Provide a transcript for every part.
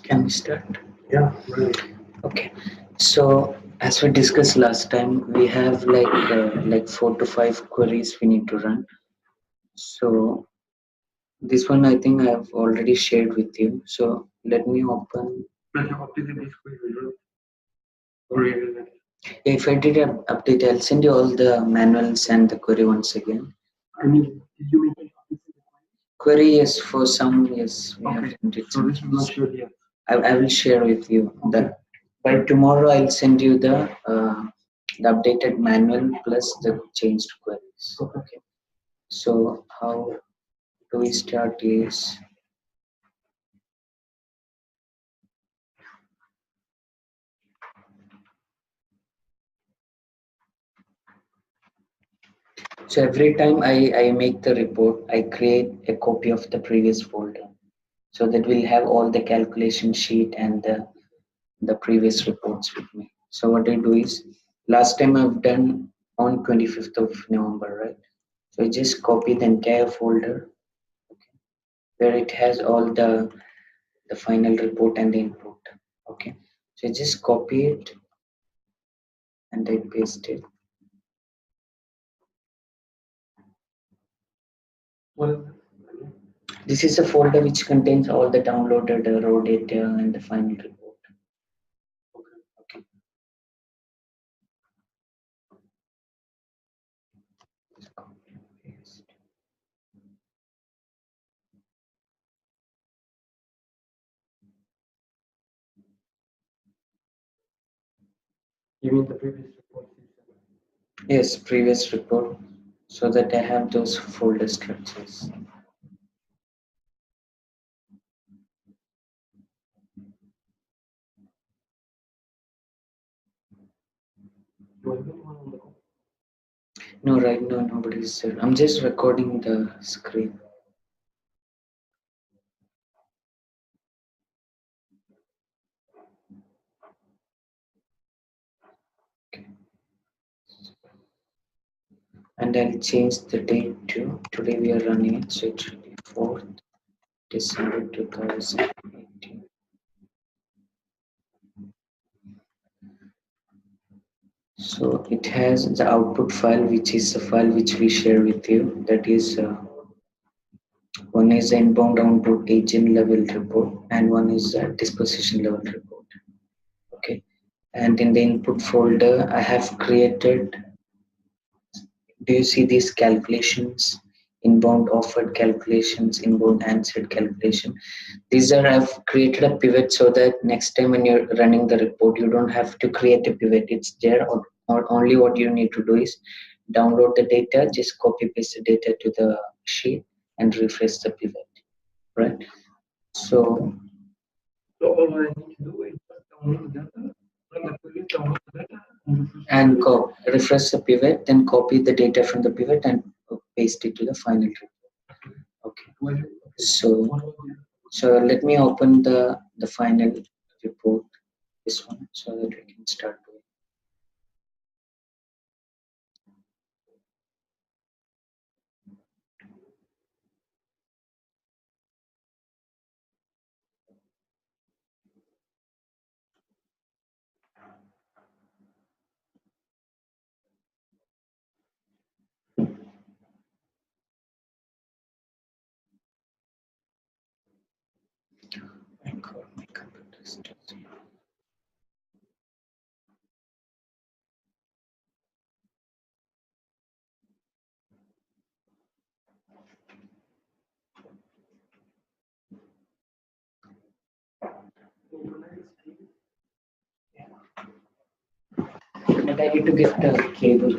Can we start? Yeah, really. Okay. So as we discussed last time, we have like 4 to 5 queries we need to run. So this one I think I have already shared with you. So let me open. But you updated this query, right? Created it. If I did an update, I'll send you all the manuals and the query once again. I mean, did you make any updates to the Query, yes, for some, yes, we query? have Okay, sent it. so this is not sure yet. I will share with you Okay. that by tomorrow I'll send you the updated manual plus the changed queries. Okay. So how do we start is so every time I make the report, I create a copy of the previous folder so that we'll have all the calculation sheet and the previous reports with me. So what I do is last time I've done on 25th of November, right? So I just copy the entire folder where it has all the final report and the input. Okay, so I just copy it and I paste it. What is it? This is a folder which contains all the downloaded raw data and the final report. Okay. Just copy and paste. You mean the previous report? Yes, previous report, so that I have those folder structures. Do I have anyone on the call? No, right now nobody's there. I'm just recording the screen. Okay. And I'll change the date to today we are running it, so it should be 4th December 2018. So it has the output file, which is the file which we share with you. That is one is the inbound output agent level report, and one is the disposition level report. Okay, and in the input folder, I have created. Do you see these calculations? Inbound offered calculations, inbound answered calculation. These are I've created a pivot so that next time when you're running the report, you don't have to create a pivot. It's there, or only what you need to do is download the data, just copy paste the data to the sheet and refresh the pivot, right? So So all I need to do is just download the data, run the query, download the data, and refresh the pivot, then copy the data from the pivot and paste it to the final report. Okay. So let me open the final report, this one, so that we can start doing. My God, my computer is doing. And I need to get the cable.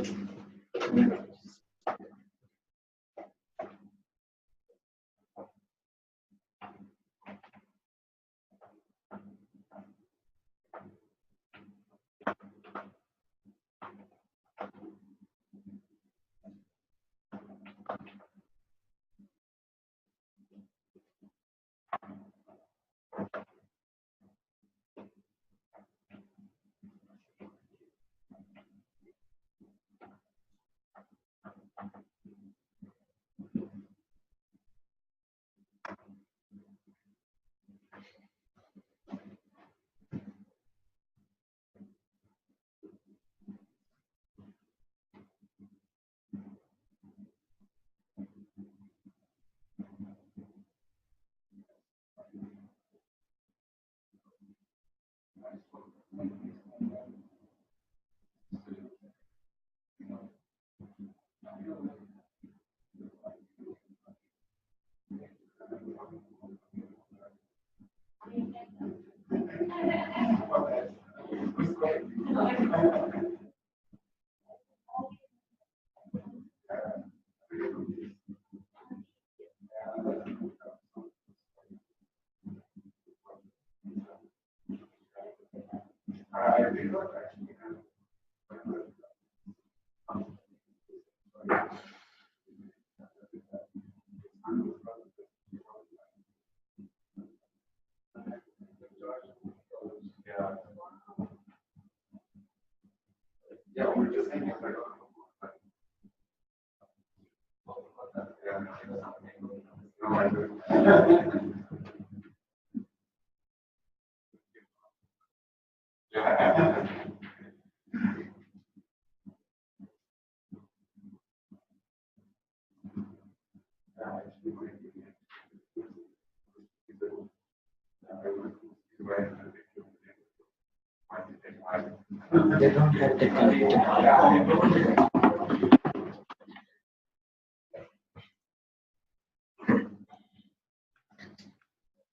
They don't have the connectivity.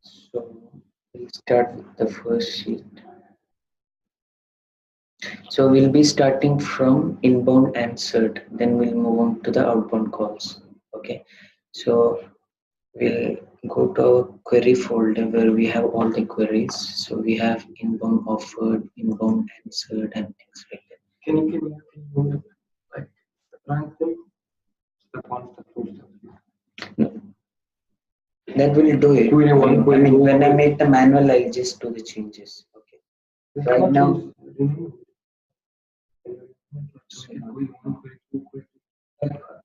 So we'll start with the first sheet. So we'll be starting from inbound answered, then we'll move on to the outbound calls. Okay. So we'll go to our query folder where we have all the queries. So we have inbound offered, inbound answered, and things like that. Can you like rank them? Step one, step two, step three. No, that will do it. Do it in one I mean, query. when I make the manual, I'll just do the changes. Okay. Right now,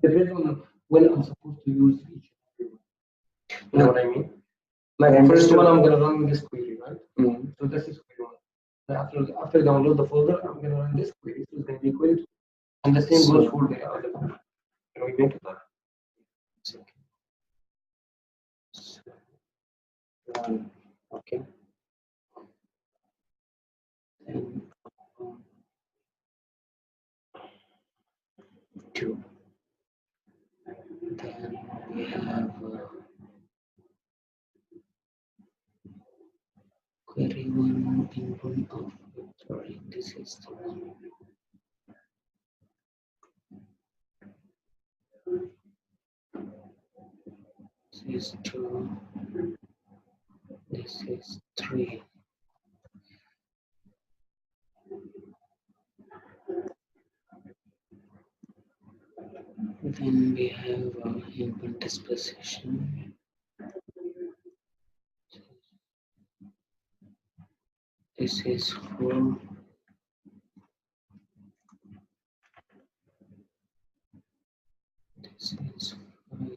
depends on when I'm supposed to use each and every one. You know what I mean? Like I first understood. one, I'm gonna run this query, right? Mm. So this is query one. Then after I download the folder, I'm gonna run this query. So it's gonna be query two. And the same goes for the other one. Can we make it that? One. Okay. Then two. Then we have query one input of sorry, this is the one. This is two. This is three. Then we have input disposition. This is four. This is 5.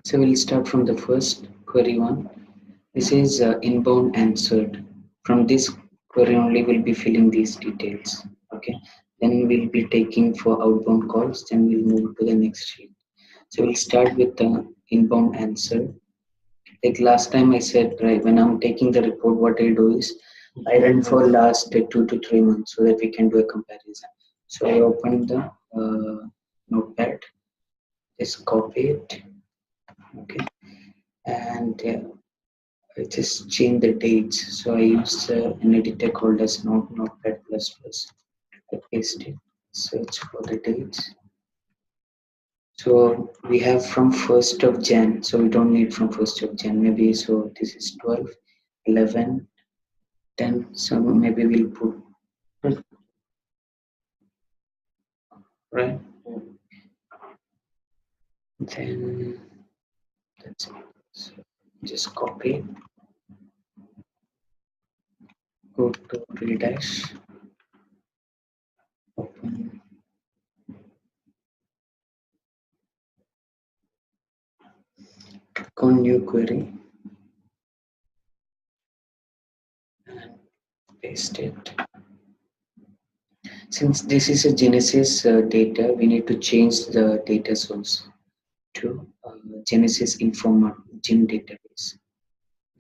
So we'll start from the first query one. This is inbound answered. From this query only we'll be filling these details. Okay. Then we'll be taking for outbound calls. Then we'll move to the next sheet. So we'll start with the inbound answer. Like last time I said, right, when I'm taking the report, what I do is I run for last 2 to 3 months so that we can do a comparison. So I open the notepad, just copy it, okay, and I just change the dates. So I use an editor called as Notepad++. I paste it, search for the dates. So we have from 1st of Jan, so we don't need from 1st of Jan, maybe, so this is 12, 11, 10, so maybe we'll put, right? Then that's it. So just copy, go to Redash, open, click on new query, and paste it. Since this is a Genesis data, we need to change the data source to Genesis Informer Gen database.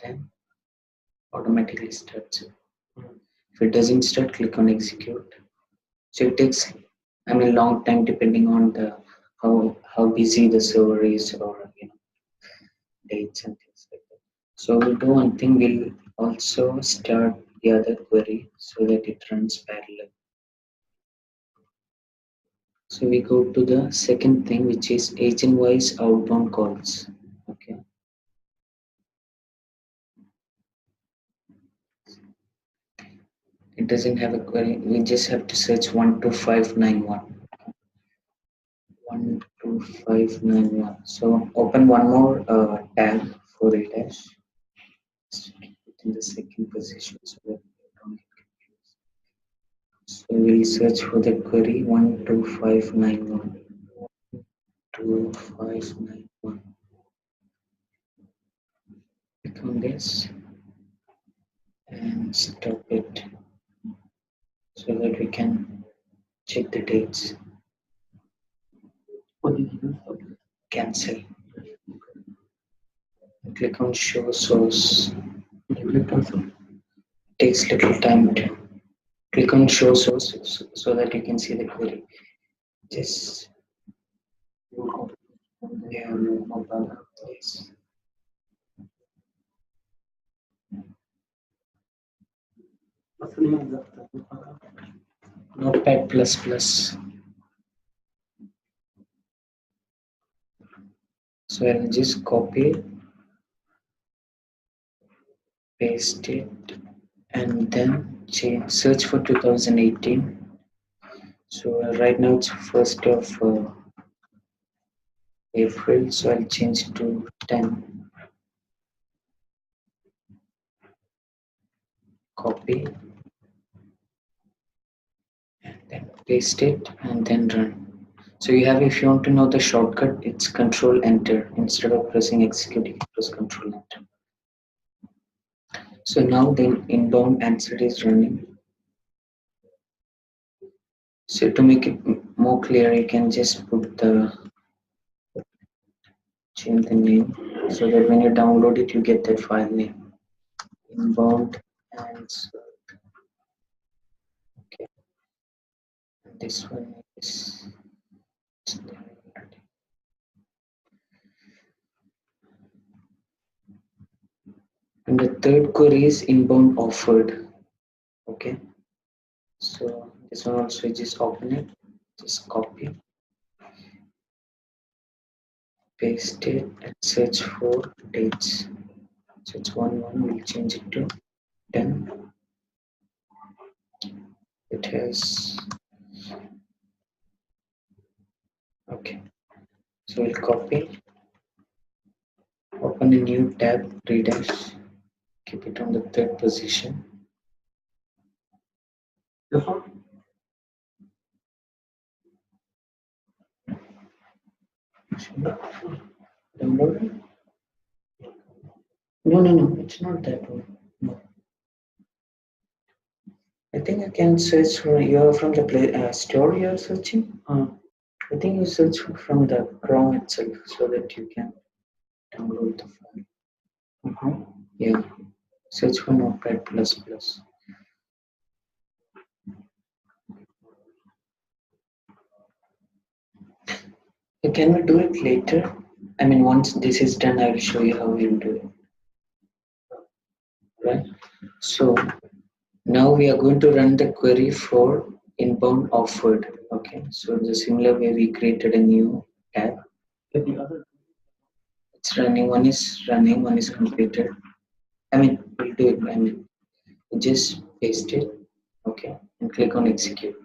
Then automatically starts. If it doesn't start, click on execute. So it takes, I mean, long time depending on the how busy the server is, or dates and things like that. So we'll do one thing. We'll also start the other query so that it runs parallel. So we go to the second thing, which is agent-wise outbound calls. Okay. it doesn't have a query. We just have to search 12591. 12591. So open one more tab for it as keep it in the second position so that we don't get confused. So we'll search for the query 12591. 12591. Click on this and stop it so that we can check the dates. What did you do? Cancel. Click on show source. You click cancel. Takes little time to click on show source so that you can see the query. Just yeah, yes. What's the name of that? Notepad plus plus. So I'll just copy it, paste it, and then change search for 2018. So right now it's 1st of April, so I'll change to 10. Copy and then paste it and then run. So you have, if you want to know the shortcut, it's Control Enter. Instead of pressing execute, you press Control Enter. So now the inbound answer is running. So to make it more clear, you can just put the change the name so that when you download it, you get that file name. Inbound answer. Okay. And this one is. And the third query is inbound offered. Okay. So this one also just open it, just copy, paste it, and search for dates. So it's 1/1. We'll change it to 10. It has okay. So we'll copy, open a new tab, redash, keep it on the third position. This one? Download it? No, it's not that one. No. I think I can search for you're from the Play Store you're searching. I think you search from the Chrome itself so that you can download the file. Yeah, search for Notepad plus plus. Can we do it later? I mean, once this is done, I will show you how we'll do it. Right? So now we are going to run the query for inbound offered. Okay, so the similar way we created a new tab. It's running, one is running, one is completed. I mean, we'll do it. I mean, just paste it, okay, and click on execute.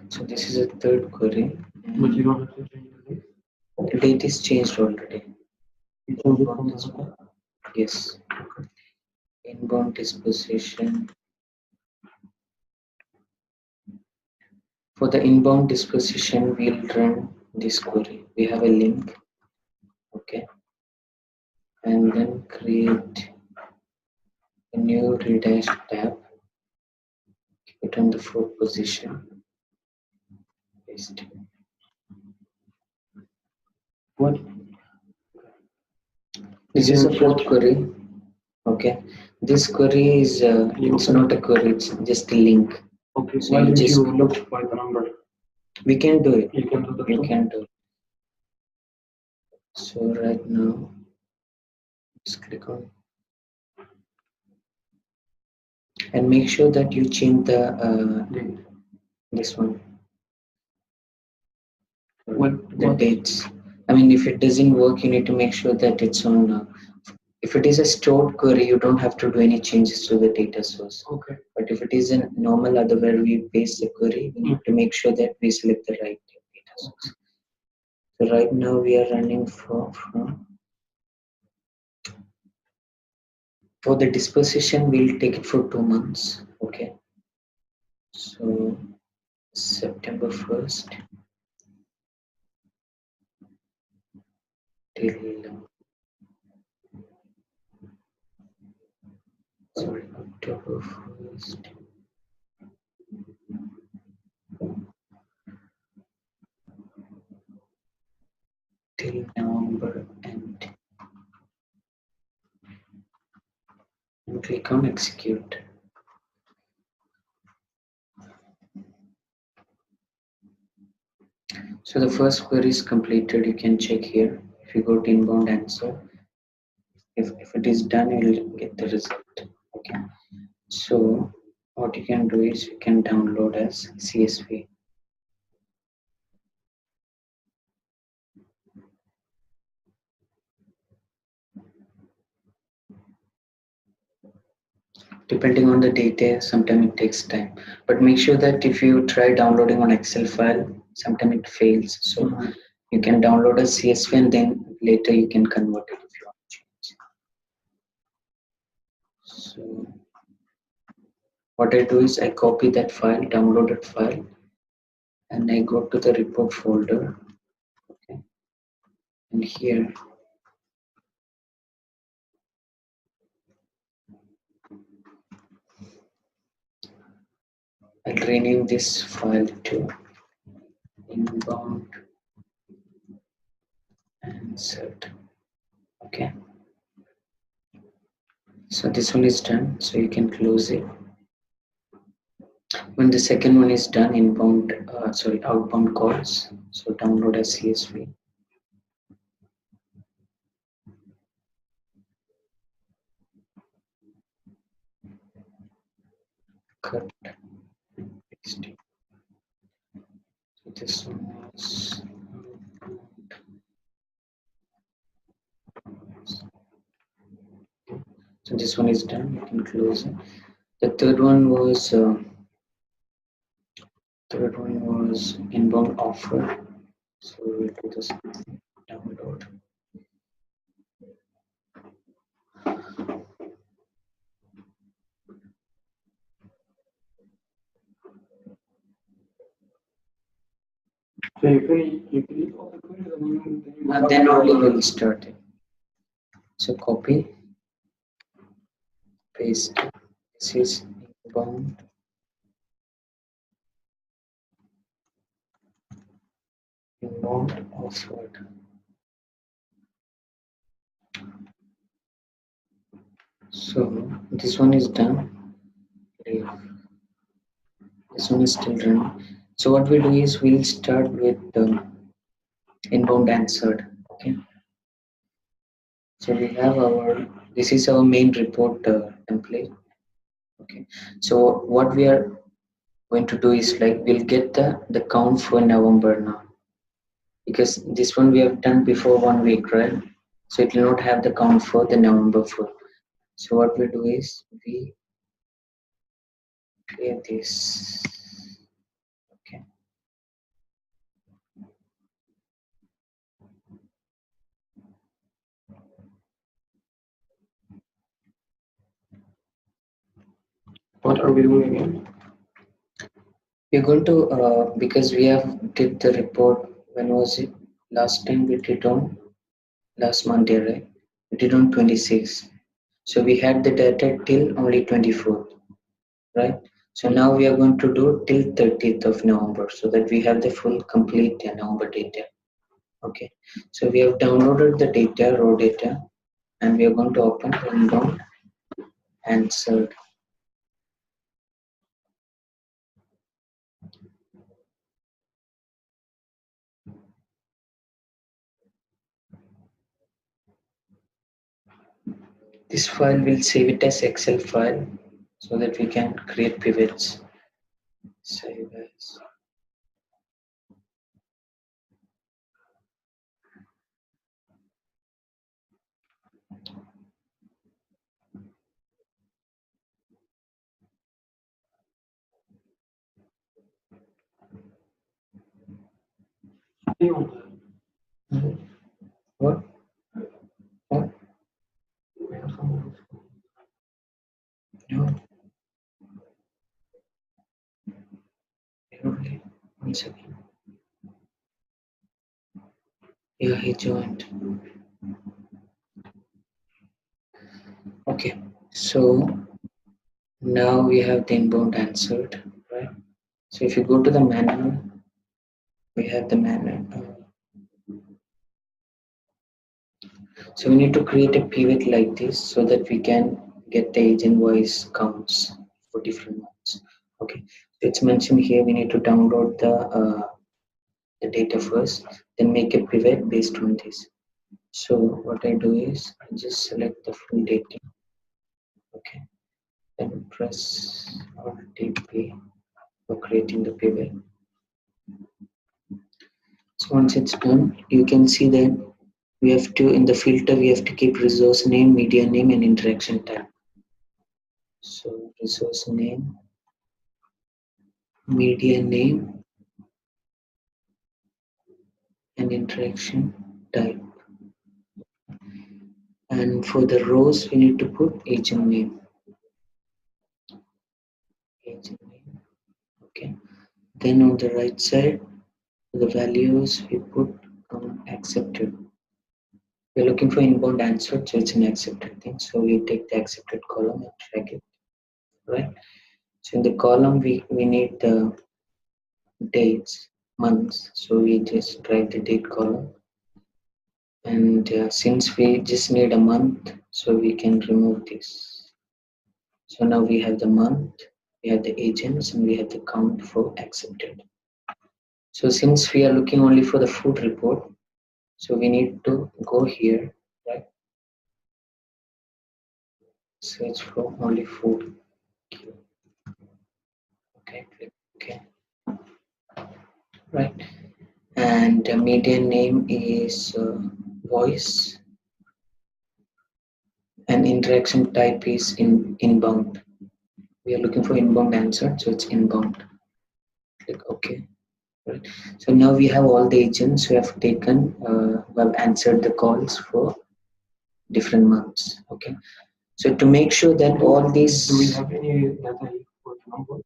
So this is a third query. But you don't have to change the date. The date is changed already. You change it from the Yes. Inbound disposition. For the inbound disposition, we'll run this query. We have a link, okay, and then create a new redash tab. Keep it on the 4th position. Paste it. What? This is a 4th query. Okay, this query is it's not a query; it's just a link. Okay, So why you did just you look by the number? we can do it. You can do that. You can do it. So right now, just click on and make sure that you change the this one. The dates. I mean, if it doesn't work, you need to make sure that it's on If it is a stored query, you don't have to do any changes to the data source. Okay. But if it is a normal other where we paste the query, we need to make sure that we select the right data source. So right now we are running for the disposition, we'll take it for 2 months. Okay. So September 1st till October 1st till November end. And click on execute. So the first query is completed. You can check here. If you go to inbound answer, if it is done, you will get the result. Okay. So what you can do is you can download as CSV. Depending on the data, sometimes it takes time. But make sure that if you try downloading on Excel file, sometimes it fails. So you can download a CSV and then later you can convert it if you want to change. So what I do is I copy that file, downloaded file, and I go to the report folder. Okay. And here I'll rename this file to inbound answered. Okay. So this one is done. So you can close it. When the second one is done, outbound calls. So download as CSV. Cut. Paste. So this one was so this one is done. You can close it. The third one was inbound offer. So we'll do this download. So you create all the queries and Then only we'll start it. So copy, paste. This is inbound offered. So this one is done. This one is still running. So what we do is we'll start with inbound answered. Okay. So we have this is our main report template. Okay. So what we are going to do is like we'll get the count for November now, because this one we have done before 1 week, right? So it will not have the count for the November full. So what we do is we clear this. Okay. what are we doing again? We're going to because we have did the report. When was it? Last time we did on last Monday, right? We did on 26. So we had the data till only 24th, right? So now we are going to do till 30th of November so that we have the full complete November data. Okay. So we have downloaded the data, raw data, and we are going to open inbound answered. This file will save it as Excel file so that we can create pivots. Save as. What? What? No. Only 1 second. Yeah, he joined. Okay, so now we have the inbound answered, right? So if you go to the manual, we have the manual. So we need to create a pivot like this so that we can get the agent wise counts for different ones. Okay, so it's mentioned here we need to download the data first, then make a pivot based on this. So what I do is I just select the full data. Okay, then press Alt P for creating the pivot. So once it's done, you can see that we have to, in the filter, we have to keep resource name, media name, and interaction type. So resource name, media name, and interaction type. And for the rows, we need to put agent name. Agent name. Okay. Then on the right side, the values we put accepted. We're looking for inbound answer, so it's an accepted thing. So we take the accepted column and drag it, right? So in the column, we need the dates, months. So we just drag the date column. And since we just need a month, so we can remove this. So now we have the month, we have the agents, and we have the count for accepted. So since we are looking only for the food report, so we need to go here, right? Search for only food. Okay, click OK. Right. And the media name is voice, and interaction type is inbound. We are looking for inbound answer, so it's inbound. Click OK. Right. So now we have all the agents who have taken, who have answered the calls for different months. Okay. So to make sure that all these. Do we have any data for numbers?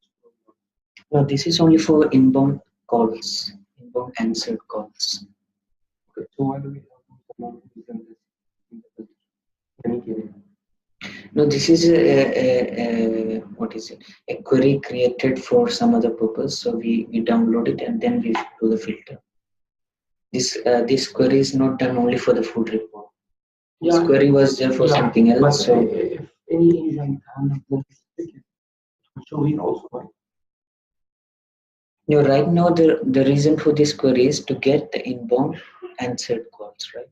No, this is only for inbound calls, inbound answered calls. Okay. So why do we have the numbers in this? Any given? No, this is a what is it? A query created for some other purpose. So we download it and then we do the filter. This query is not done only for the food report. This query was there for something else. But so if any agent handles this ticket, so he also right? You know, right now the reason for this query is to get the inbound answered calls, right?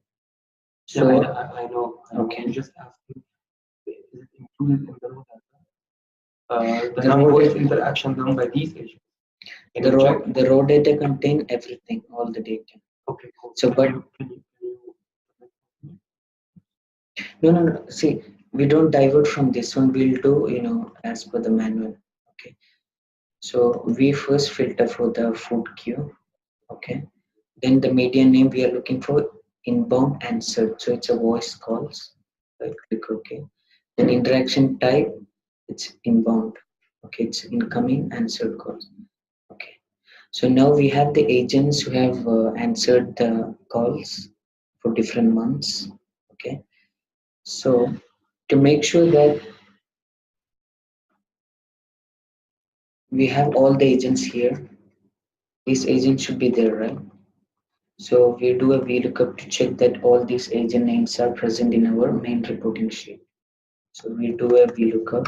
So I know. Okay. I'm just asking, is it included in the raw data? The non-voice interaction done by these agents. The raw data contain everything, all the data. Okay, cool. So, but no. See, we don't divert from this one. We'll do, as per the manual. Okay. So we first filter for the food queue. Okay. Then the media name we are looking for inbound answered. So it's a voice calls. Right. Click OK. Then interaction type, it's inbound. Okay. It's incoming answered calls. Okay. So now we have the agents who have answered the calls for different months. Okay. So to make sure that we have all the agents here, these agents should be there, right? So we do a VLOOKUP to check that all these agent names are present in our main reporting sheet. So we do a VLOOKUP.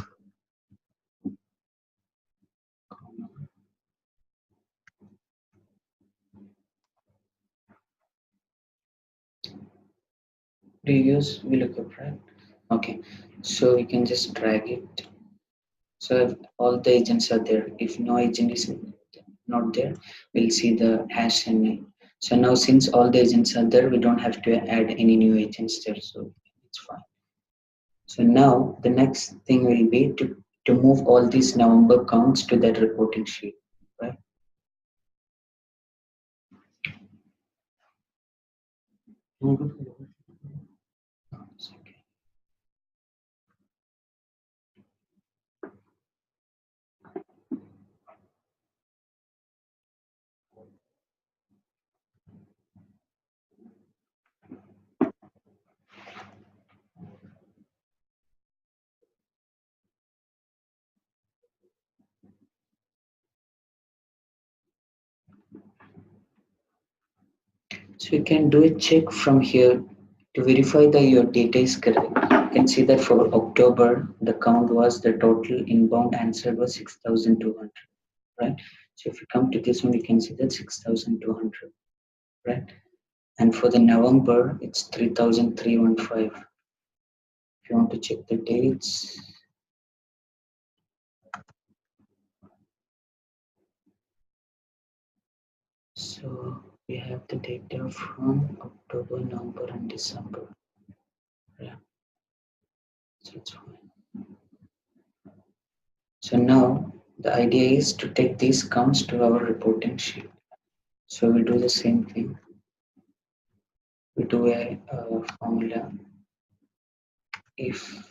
Do you use VLOOKUP, right? Okay. So you can just drag it. So if all the agents are there, if no agent is not there, we'll see the hash and name. So now since all the agents are there, we don't have to add any new agents there, so it's fine. So now the next thing will be to move all these November counts to that reporting sheet, right? Can you go to the other sheet? Okay. So you can do a check from here to verify that your data is correct. You can see that for October, the count was the total inbound answer was 6,200, right? So if you come to this one, you can see that 6,200, right? And for the November, it's 3,315. If you want to check the dates, so we have the data from October, November, and December. Yeah, so it's fine. So now the idea is to take these counts to our reporting sheet. So we do the same thing. We do a formula if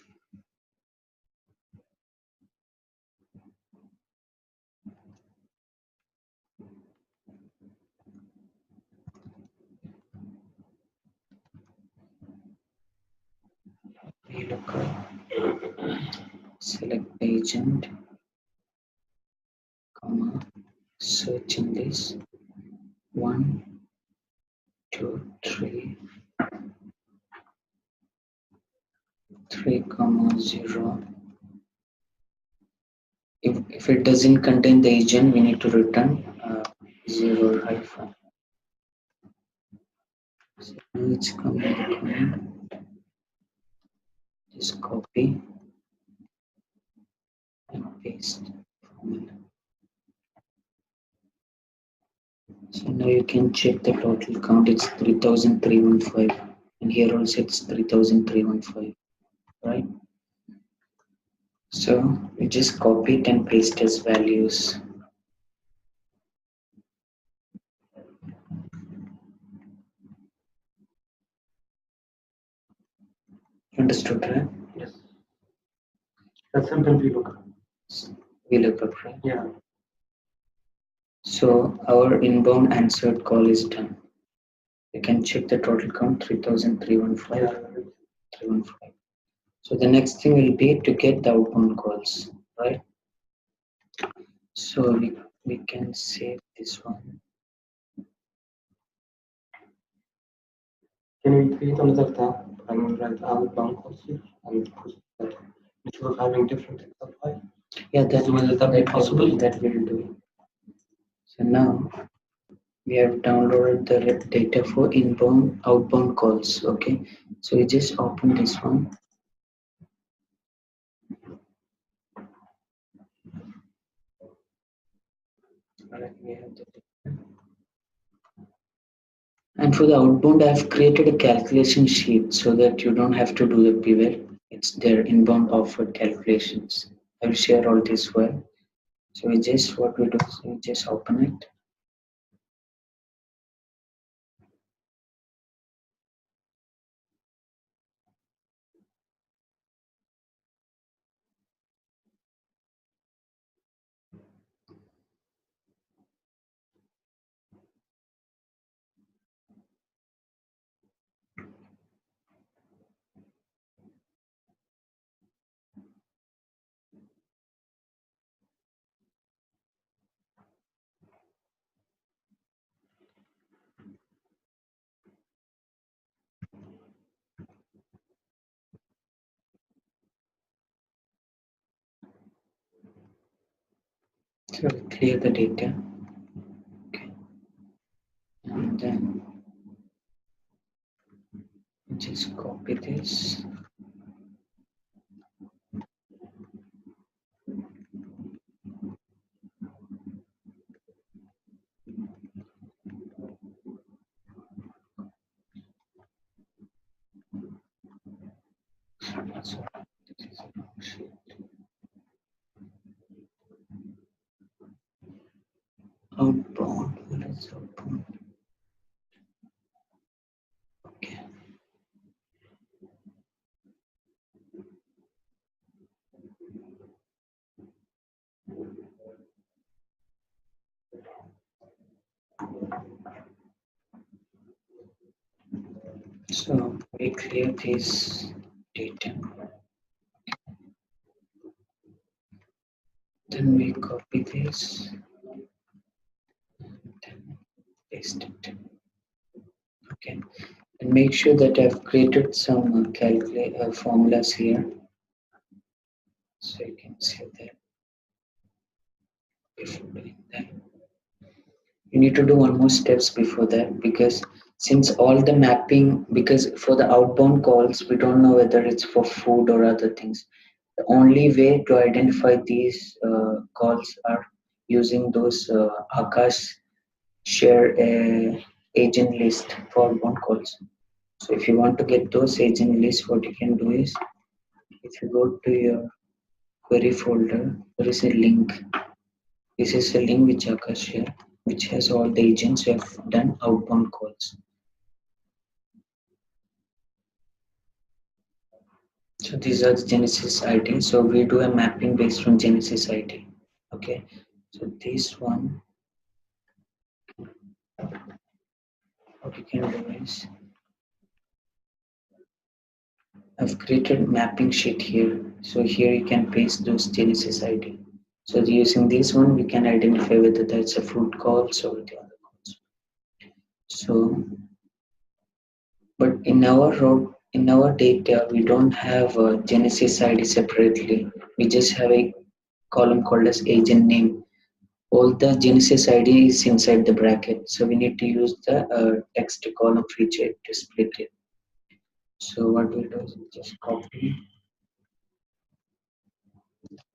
we look at select agent, comma, search in this 1, 2, 3, 3, 0. If it doesn't contain the agent, we need to return 0 or hyphen. So now it's coming the command. Just copy and paste formula. So now you can check the total count. It's 3,315, and here also it's 3,315, right? So we just copy it and paste as values. Understood, right? Yes. That's simple VLOOKUP. VLOOKUP, right? Yeah. So our inbound answered call is done. You can check the total count 3,315. Yeah. 315. So the next thing will be to get the outbound calls, right? So we can save this one. Can we create another tab and write outbound calls here and push that instead of having different Excel file? Yeah, that will that be possible? That will do. So now we have downloaded the data for inbound, outbound calls. Okay, so we just open this one. Alright, we have the data. And for the outbound, I've created a calculation sheet so that you don't have to do the pivot. It's their inbound offered calculations. I will share all this well. So we just what we do is we just open it. So we clear the data. Okay. And then just copy this. So this is a wrong sheet. Outbound. Where is outbound? Okay. So we clear this data. Then we copy this and then paste it. Okay, and make sure that I've created some formulas here, so you can see that before doing that. You need to do one more steps before that, because since all the mapping, because for the outbound calls we don't know whether it's for food or other things. The only way to identify these calls are using those Akash share agent list for outbound calls. So if you want to get those agent lists, what you can do is, if you go to your query folder, there is a link. This is a link which Akash shared, which has all the agents who have done outbound calls. So these are the Genesis ID. So we do a mapping based on Genesis ID. Okay. So this one, what you can do is, I've created mapping sheet here. So here you can paste those Genesis ID. So using this one, we can identify whether that's a food calls or the other calls. So, but in our data, we don't have a Genesis ID separately. We just have a column called as agent name. All the Genesis ID is inside the bracket. So we need to use the text column feature to split it. So what we'll do is just copy,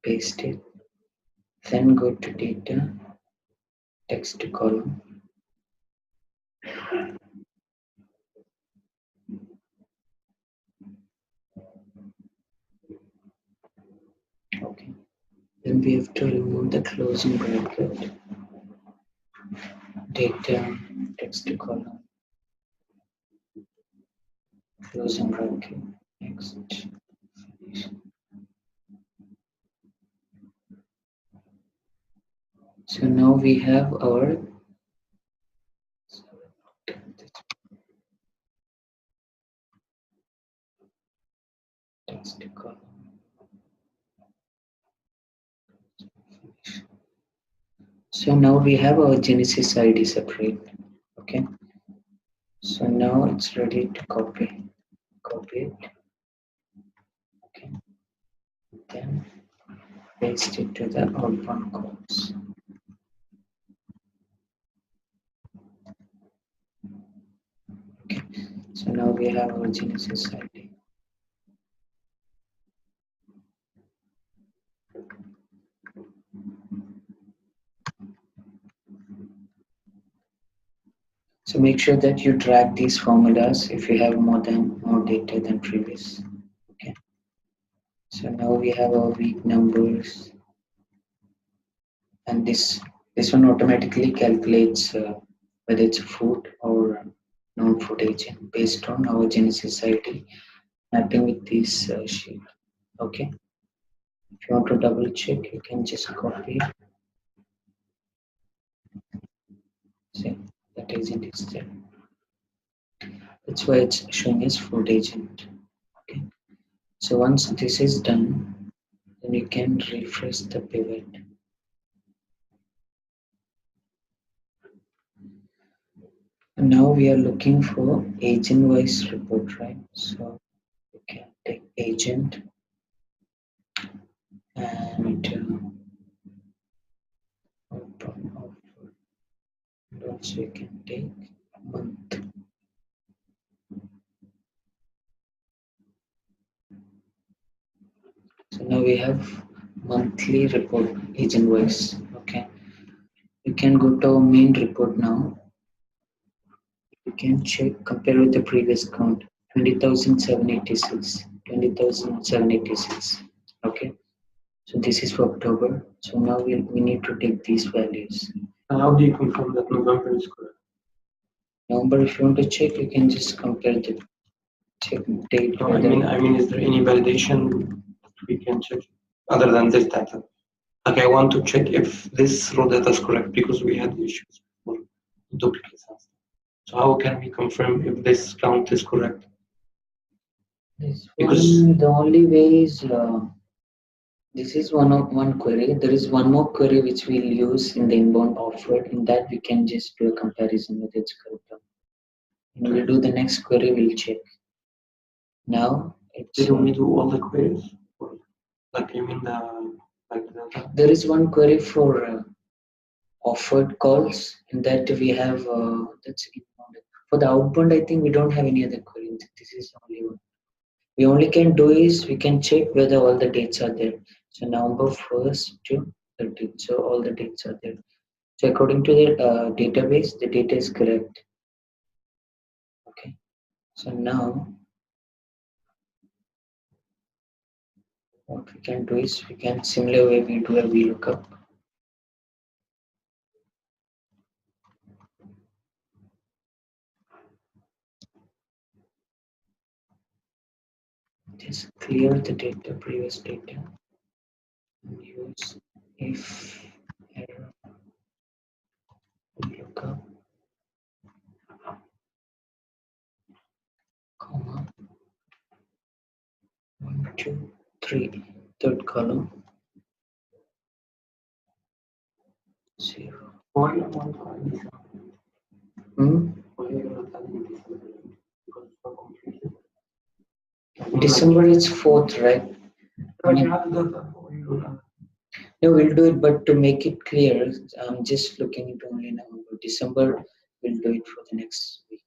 paste it, then go to data, text column. Okay. Then we have to remove the closing bracket, data, text column, closing bracket, next, finish. So now we have our text column. So now we have our Genesis ID separate. Okay. So now it's ready to copy it. Okay. Then paste it to the outbound calls. Okay. So now we have our Genesis ID. So make sure that you drag these formulas if you have more data than previous. Okay. So now we have our week numbers, and this one automatically calculates whether it's food or non-food agent based on our Genesis ID mapping with this sheet. Okay. If you want to double check, you can just copy. See, that agent is there. That's why it's showing as food agent. Okay. So once this is done, then you can refresh the pivot. And now we are looking for agent-wise report, right? So you can take agent and open offer. And also you can take month. So now we have monthly report agent-wise. Okay. You can go to our main report now. You can check, compare with the previous count, 20,786, 20,786. Okay. So this is for October. So now we need to take these values. And how do you confirm that November is correct? November, if you want to check, you can just compare the check date. No, I mean, is there any validation we can check other than this data? Like, I want to check if this raw data is correct because we had issues before, duplicates. So how can we confirm if this count is correct? This Because one, the only way is this is one query. There is one more query which we'll use in the inbound offer. In that we can just do a comparison with its correct. And we'll do the next query. We'll check. Now it's did we do all the queries? Or, like you mean the there is one query for offered calls. In that we have that's inbound. For the outbound, I think we don't have any other query. This is only one. We only can do is we can check whether all the dates are there. So November 1st to 30th. So all the dates are there. So according to the database, the data is correct. Okay. So now what we can do is we can similar way we do a VLOOKUP. Just clear the data, previous data, and use if error VLOOKUP, comma 1, 2, 3, third column 0. why you want to Hmm? why you want to because for completion. December is 4th, right? But you have to do that. Why you do that? No, we'll do it, but to make it clear, I'm just looking into only November. December, we'll do it for the next week.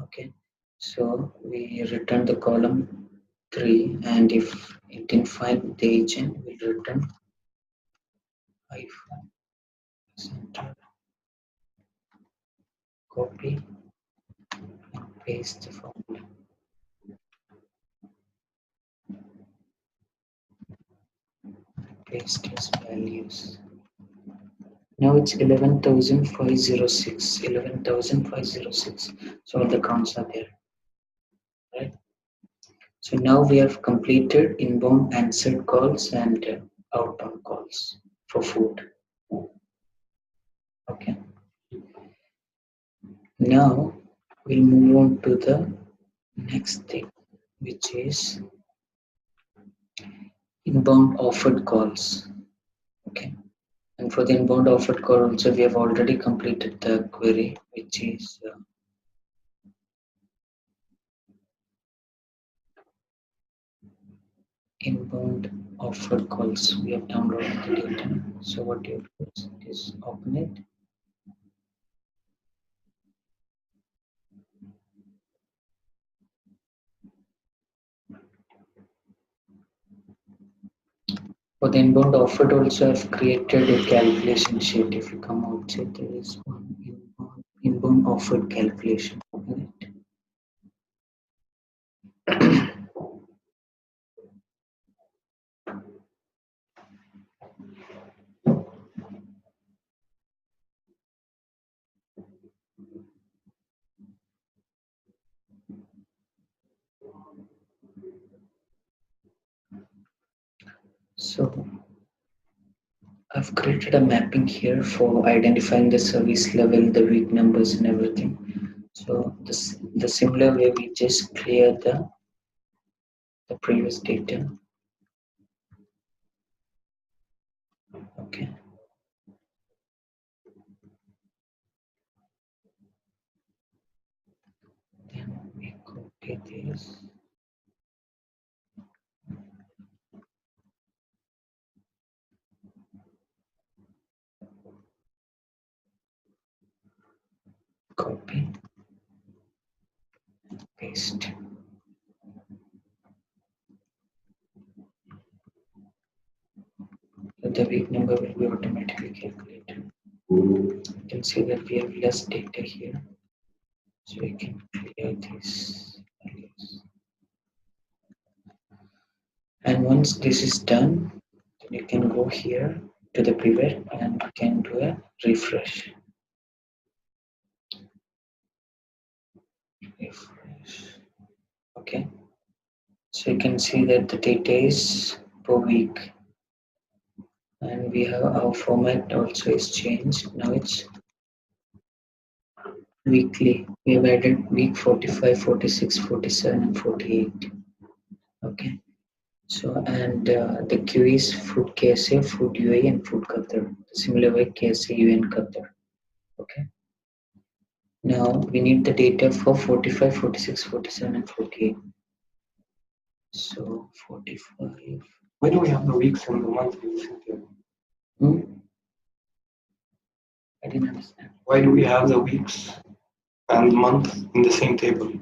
Okay, so we return the column 3, and if it didn't find the agent, we'll return hyphen center, copy, and paste the formula. Paste as values. Now it's 11,506. 11,506. So all the counts are there, right? So now we have completed inbound answered calls and outbound calls for food. Okay. Now we'll move on to the next thing, which is inbound offered calls. Okay. And for the inbound offered call also we have already completed the query, which is inbound offered calls. We have downloaded the data. So what you do is open it. For the inbound offered also I've created a calculation sheet. If you come outside, there is one inbound offered calculation. Open it. So I've created a mapping here for identifying the service level, the week numbers and everything. So the similar way we just clear the previous data. Okay. Then we copy this. Copy. Paste. So the week number will be automatically calculated. You can see that we have less data here. So we can clear these values. And once this is done, then you can go here to the pivot and you can do a refresh. Refresh. Okay. So you can see that the data is per week. And we have our format also is changed. Now it's weekly. We have added week 45, 46, 47, and 48. Okay. So, and the queue is Food KSA, Food UAE, and Food Qatar. Similar way, KSA, UAE, and Qatar. Okay. Now we need the data for 45, 46, 47, and 48. So 45. Why do we have the weeks and the months in the same table? Hmm? I didn't understand. Why do we have the weeks and the months in the same table?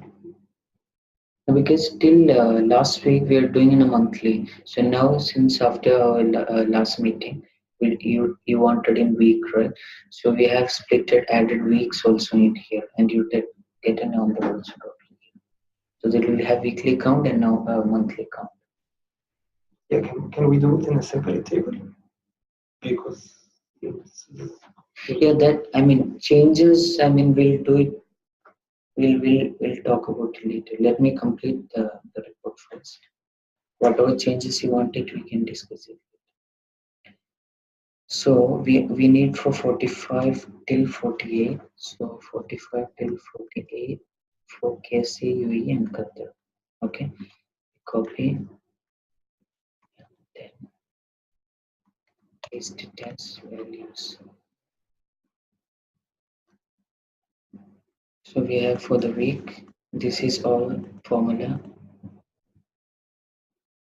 Because till last week we are doing in a monthly. So now since after our last meeting, you wanted in week, right? So we have split it, added weeks also in here, and you get a number also. So that will have weekly count and now monthly count. Yeah, can we do it in a separate table? Because Yeah, that I mean changes. I mean we'll do it. We'll talk about it later. Let me complete the report first. Whatever changes you wanted, we can discuss it. So we need for 45 till 48. So 45 till 48 for KC, UAE, and Qatar. Okay, copy, then paste it as values. So we have for the week. This is all formula,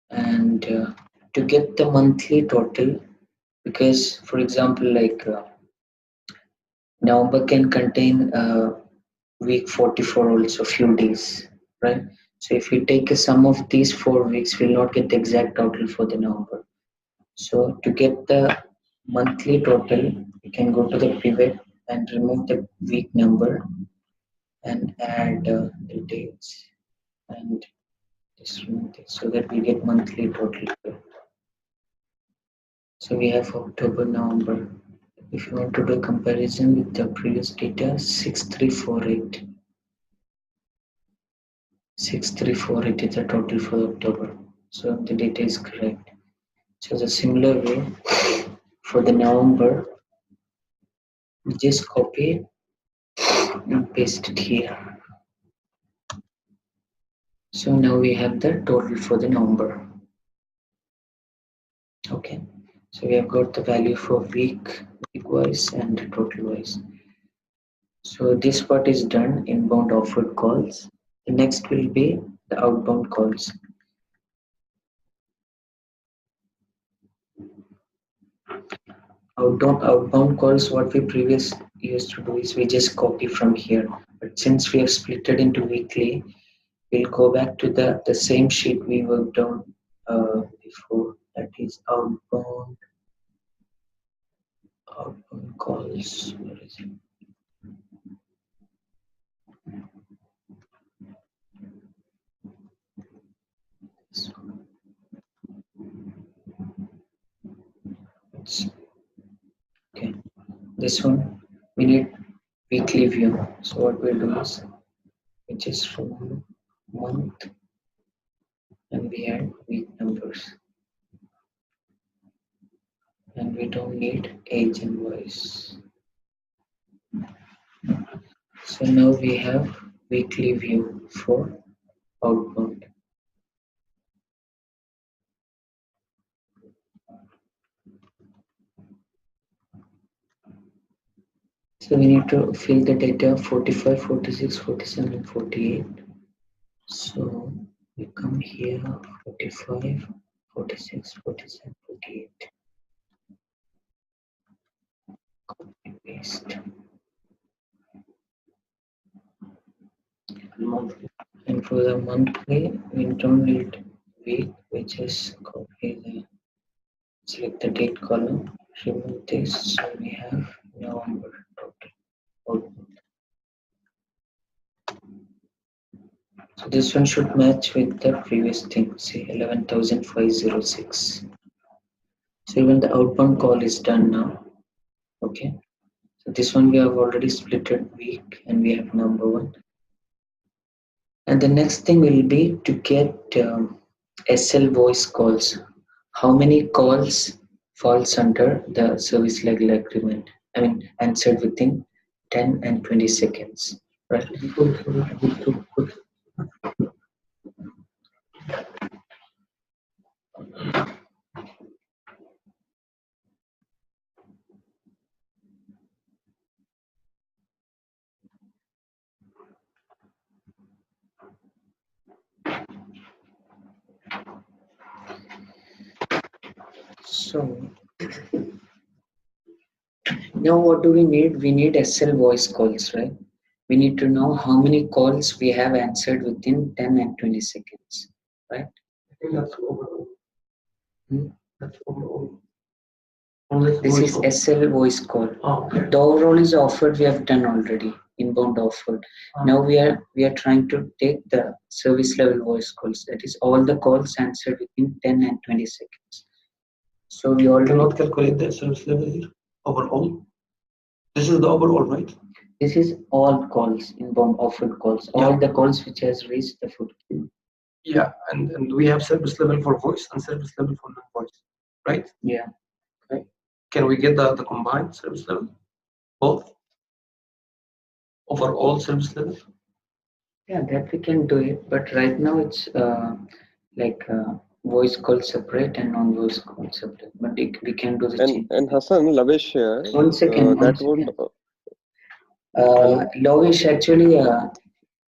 and to get the monthly total, because for example, like November can contain week 44 also few days, right? So if you take a sum of these 4 weeks, we'll not get the exact total for the November. So to get the monthly total, you can go to the pivot and remove the week number and add the dates and just remove this so that we get monthly total. So we have October, November. If you want to do a comparison with the previous data, 6348. 6348 is the total for October. So the data is correct. So the similar way for the November, just copy and paste it here. So now we have the total for the November. Okay. So we have got the value for week wise and total wise. So this part is done, inbound offered calls. The next will be the outbound calls. Outbound calls, what we previous used to do is we just copy from here. But since we have split it into weekly, we'll go back to the same sheet we worked on before. That is outbound calls. Where is it? Okay, this one we need weekly view. So what we'll do is we just remove month and we add week numbers, and we don't need age and voice. So now we have weekly view for outbound. So we need to fill the data 45, 46, 47, and 48. So we come here 45, 46, 47, 48. Copy paste. monthly. And for the monthly, we don't need week, we just copy the select the date column, remove this, so we have November total output. So this one should match with the previous thing, say 11,506. So even the outbound call is done now. Okay. So this one we have already splitted week and we have number one. And the next thing will be to get SL voice calls. How many calls falls under the service level agreement? I mean, answered within 10 and 20 seconds. right? Before we start, I need to put So now what do we need? We need SL voice calls, right? We need to know how many calls we have answered within 10 and 20 seconds, right? I think that's overall. Hmm? That's overall. Unless This voice is call. SL voice call. Oh, okay. The overall is offered, we have done already, inbound offered. Now we are trying to take the service level voice calls. That is all the calls answered within 10 and 20 seconds. So we You already cannot calculate the service level here overall. This is the overall, right? this is all calls, inbound offered calls, all Yeah. the calls which has reached the food queue. Yeah, and we have service level for voice and service level for non-voice, right? Yeah. Okay. Can we get the combined service level? Both? Overall service level? Yeah, that we can do it, but right now it's like voice call separate and non-voice call separate. But we can do the change. And Hassan, Lavish here. One second, one That won't. second. Hello. Lovish, actually,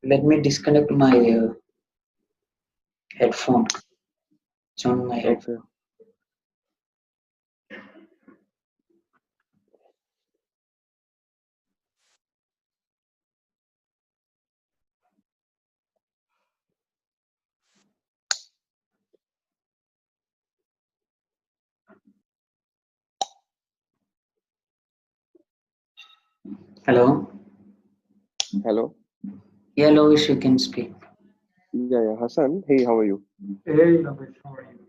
let me disconnect my headphone. It's on my head. Okay. Hello. Hello. Yeah, Lovish, you can speak. Yeah. Hassan. Hey, how are you? Hey, Ramesh, how are you?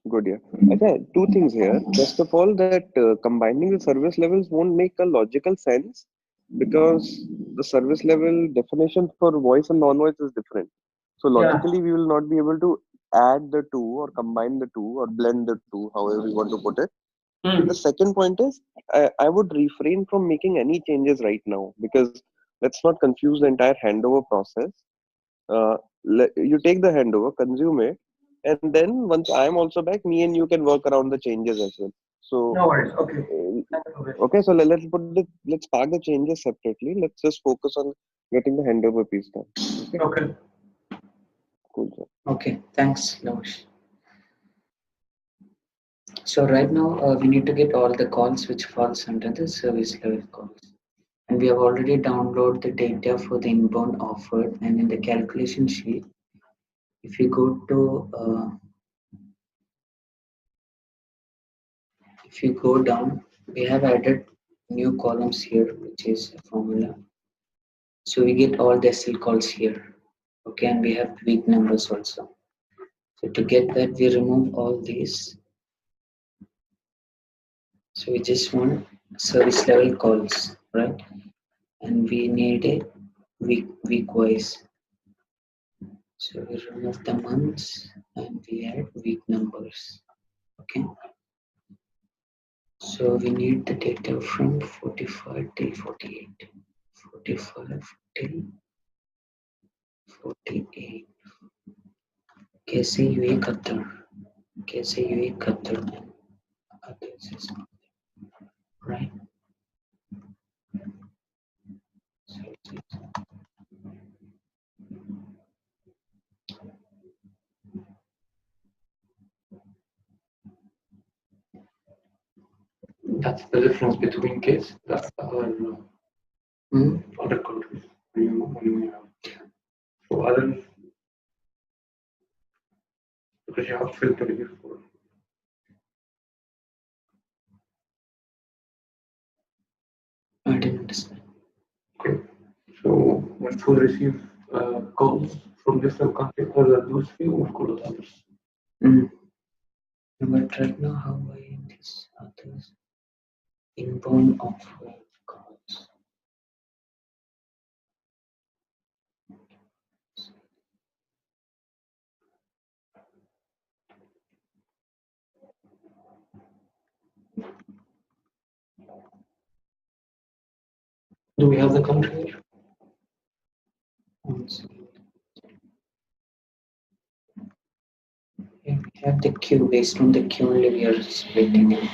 Good. Yeah. Okay. Two things here. First of all, that combining the service levels won't make a logical sense because the service level definition for voice and non-voice is different. So Yeah. logically, we will not be able to add the two or combine the two or blend the two, however we want to put it. The second point is I would refrain from making any changes right now because let's not confuse the entire handover process. You take the handover, consume it, and then once I'm also back, me and you can work around the changes as well. So, No worries. Okay. Thanks, uh, Ramesh. okay, so let's park the changes separately. Let's just focus on getting the handover piece done. Okay, Okay. cool. Sir. Okay, thanks, Lovish. So right now we need to get all the calls which falls under the service level calls. And we have already downloaded the data for the inbound offered, and in the calculation sheet, if you go to if you go down, we have added new columns here, which is a formula. So we get all the SL calls here. Okay, and we have weak numbers also. So to get that, we remove all these. So we just want service level calls, right? And we need a week wise. So we remove the months and we add week numbers. Okay. So we need the data from 45 till 48. 45 till 48. कैसे UA Qatar कैसे UA Qatar में others is not right. So That's the difference between case. That's the other countries. So other because you have filter here for. I didn't understand. Okay. So when we receive calls from different countries, other than those few, we call it others. Mm. But right now, how I in this others inbound offer calls. Do we have the country here? One second. Here we have the queue. Based on the queue only we are splitting it.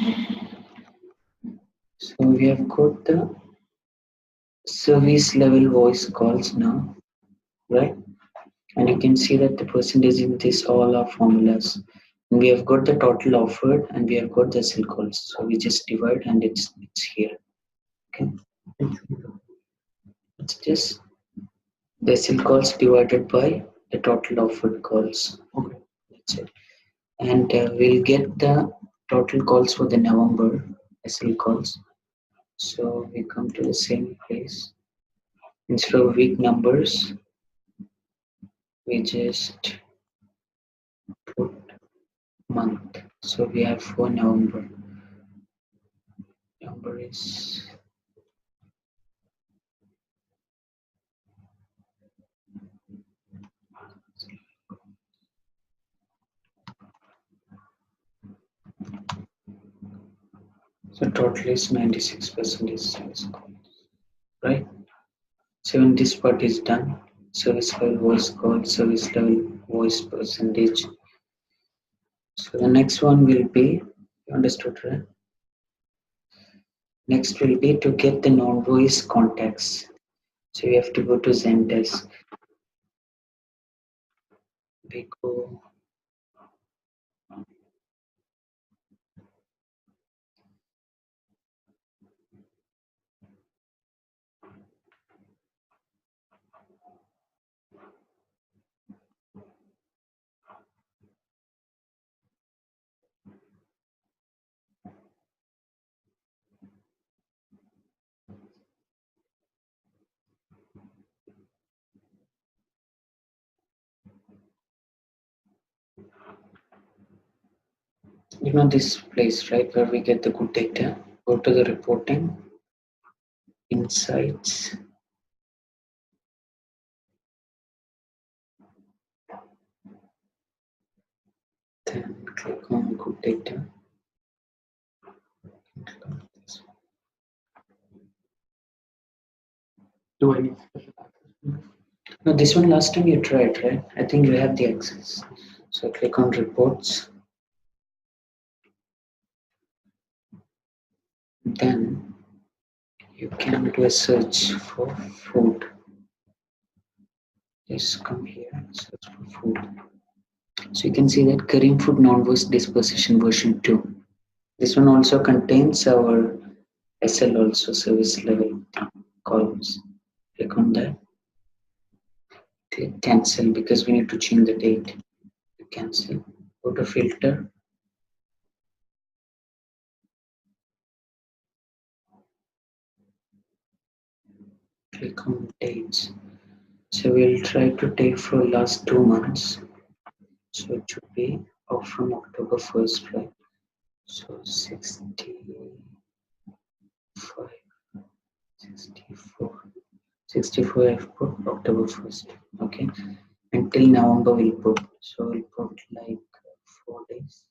So we have got the service level voice calls now, right? And you can see that the percentage in this all are formulas. And we have got the total offered and we have got the SL calls. So we just divide and it's here. Okay. It's just the SL calls divided by the total offered calls. Okay. That's it. And we'll get the total calls for the November SL calls. So we come to the same place. Instead of week numbers, we just put month. So we have for November. Number is so total is 96% is service call, right? So when this part is done, service level voice call, service level voice percentage. So the next one will be, you understood, right? Next will be to get the non-voice contacts. So you have to go to Zendesk. We go this place, right, where we get the good data. Go to the reporting, insights, then click on good data. Do I need special access? No, this one last time you tried, right? I think you have the access. So click on reports. Then you can do a search for food. Just come here and search for food. So you can see that Kareem Food non-voice disposition version 2. This one also contains our SL also service level columns. Click on that. Click cancel because we need to change the date. Cancel. Go to filter. Click on dates. So we'll try to take for last 2 months. So it should be off from October 1st, right? So 65, 64, 64 I've put October 1st, okay? Until November we'll put, so we'll put like 4 days.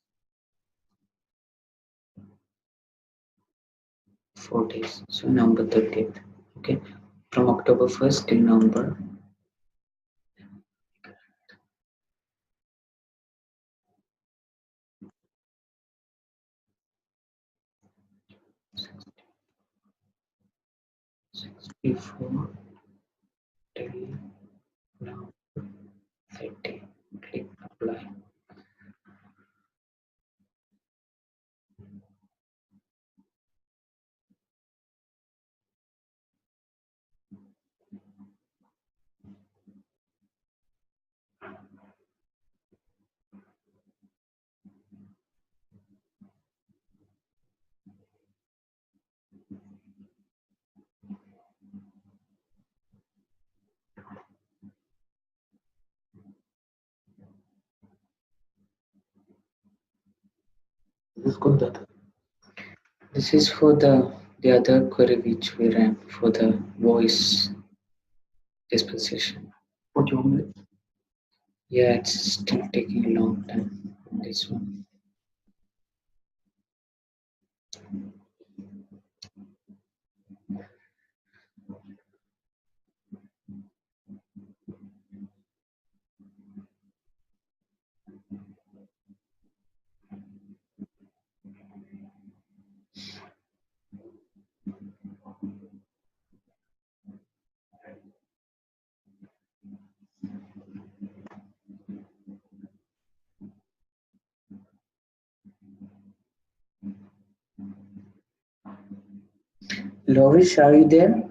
4 days, so November 30th, okay? From October 1st till November. Before till now 30, click apply. This is good data. This is for the other query which we ran for the voice disposition. 41 minutes. Yeah, it's still taking a long time on this one. Loris, are you there?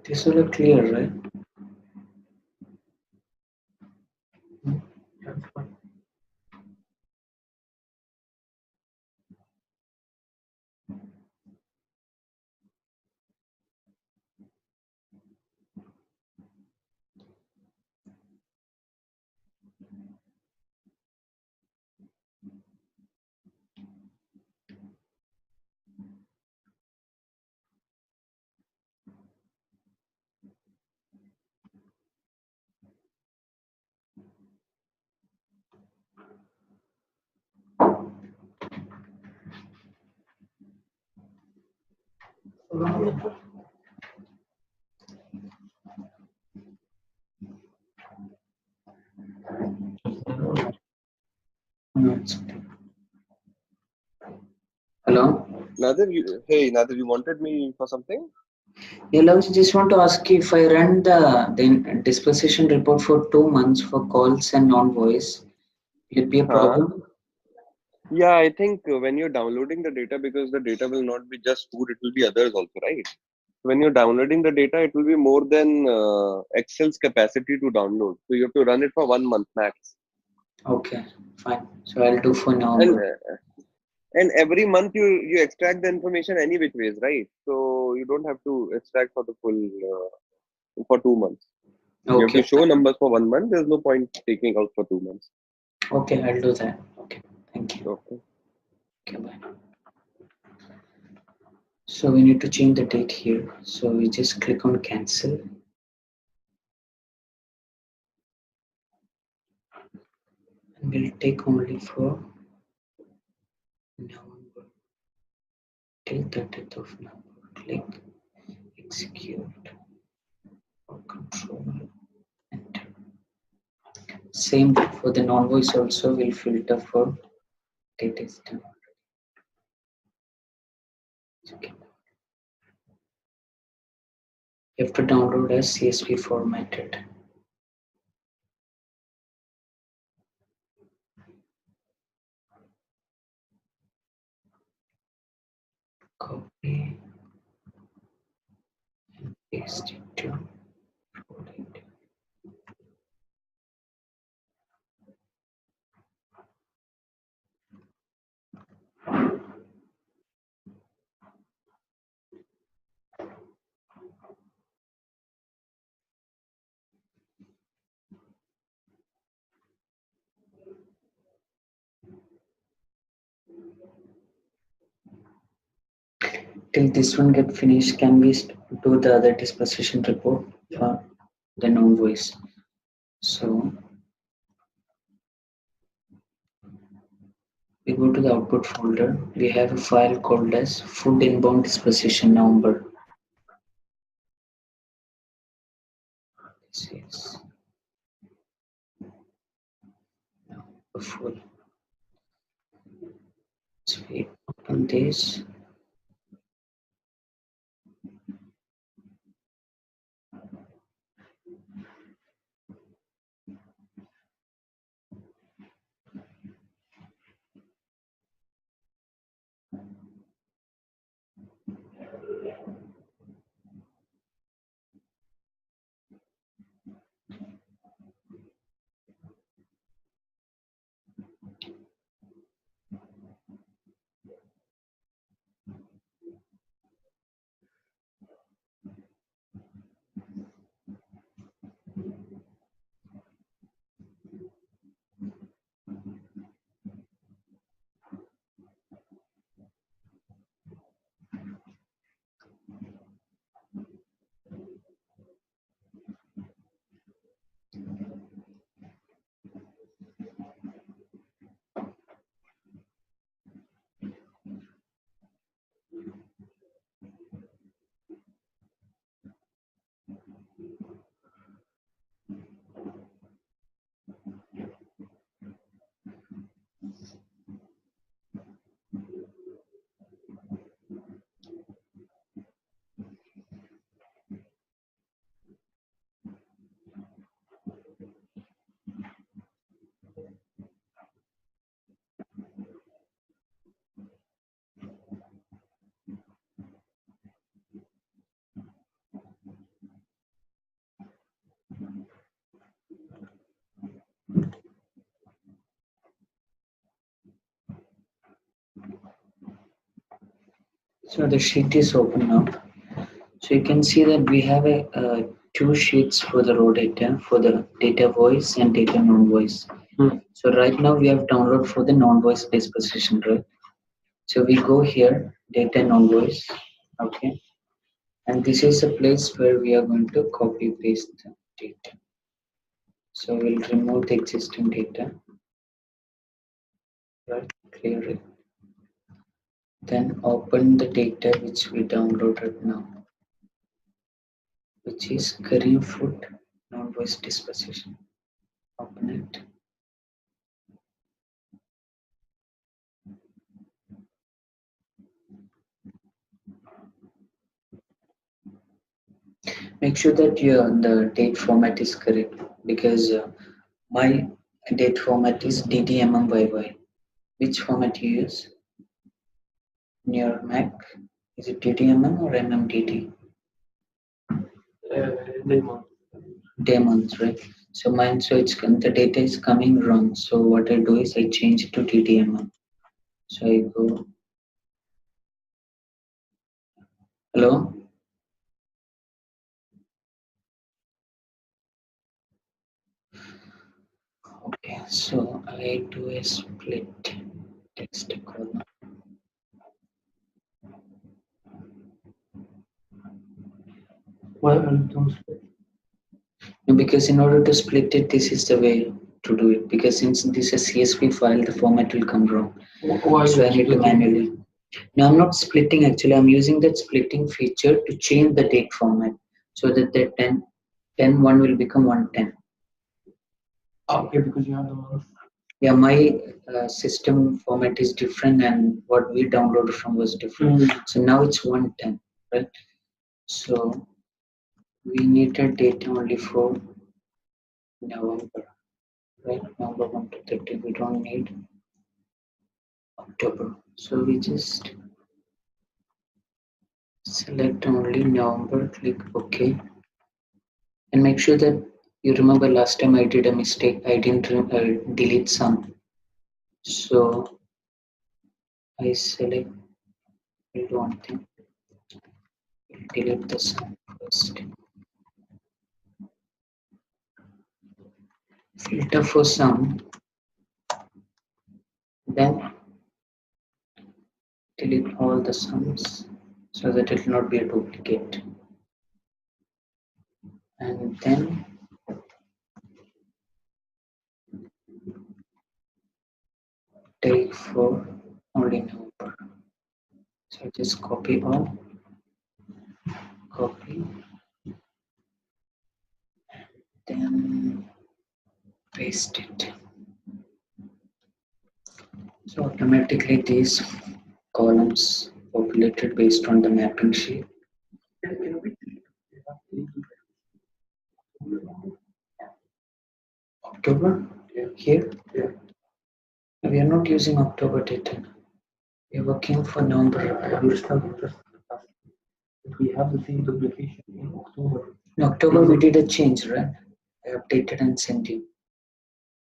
This all clear, right? That's fine. No, it's okay. Hello? Nadir, you wanted me for something? Yeah, Loris, just want to ask you if I run the disposition report for 2 months for calls and non-voice, will it be a Huh? problem? Yeah, I think when you're downloading the data, because the data will not be just food, it will be others also, right? When you're downloading the data, it will be more than Excel's capacity to download. So you have to run it for 1 month max. Okay, fine. So I'll do for And November. every month you extract the information any which ways, right? So you don't have to extract for the full for 2 months. You have to Okay, show numbers for 1 month. There's no point taking out for 2 months. okay, I'll do that. Okay, thank you. Okay. Okay, bye. So we need to change the date here. So we just click on cancel. And we'll take only for November till 30th of November. Click execute or control enter. Same for the non-voice also will filter for date is done. Okay. You have to download as CSV formatted. Copy and paste it to folder. Till this one get finished, can we do the other disposition report for the non-voice? So we go to the output folder. We have a file called as food inbound disposition November. This is full. So we open this. So the sheet is open now. So you can see that we have two sheets for the raw data, for the data voice and data non-voice. So right now we have download for the non-voice based position, right? So we go here, data non-voice, okay. And this is a place where we are going to copy paste the data. So we'll remove the existing data, right? Clear it. Then open the data which we downloaded now, which is career food non-voice disposition. Open it. Make sure that the date format is correct, because my date format is DDMMYY. Which format you use in your Mac? Is it DDMM or MMDD? Day months, right? So mine, so the data is coming wrong. So what I do is I change it to DDMM. So I go, hello? Okay, so I do a split text column. Why are you doing split? Because in order to split it, this is the way to do it. Because since this is a CSV file, the format will come wrong. Why So I need to manually. Now I'm not splitting actually, I'm using that splitting feature to change the date format so that the 10 1 will become 110. Okay, because you have the month. Yeah, my system format is different and what we downloaded from was different. So now it's 110, right? So we needed data only for November, right? November 1 to 30, we don't need October. So we just select only November, click OK. And make sure that you remember last time I did a mistake. I didn't delete some. So I select, I'll do one thing. I'll delete the sum first. Filter for sum. Then delete all the sums so that it will not be a duplicate. And then take for only November. So just copy all, copy, then paste it. So automatically these columns populated based on the mapping sheet. October? Yeah. Here? Yeah. We are not using October data. We are working for November. I understand that we have the same duplication in October. In October we did a change, right? I updated and sent you.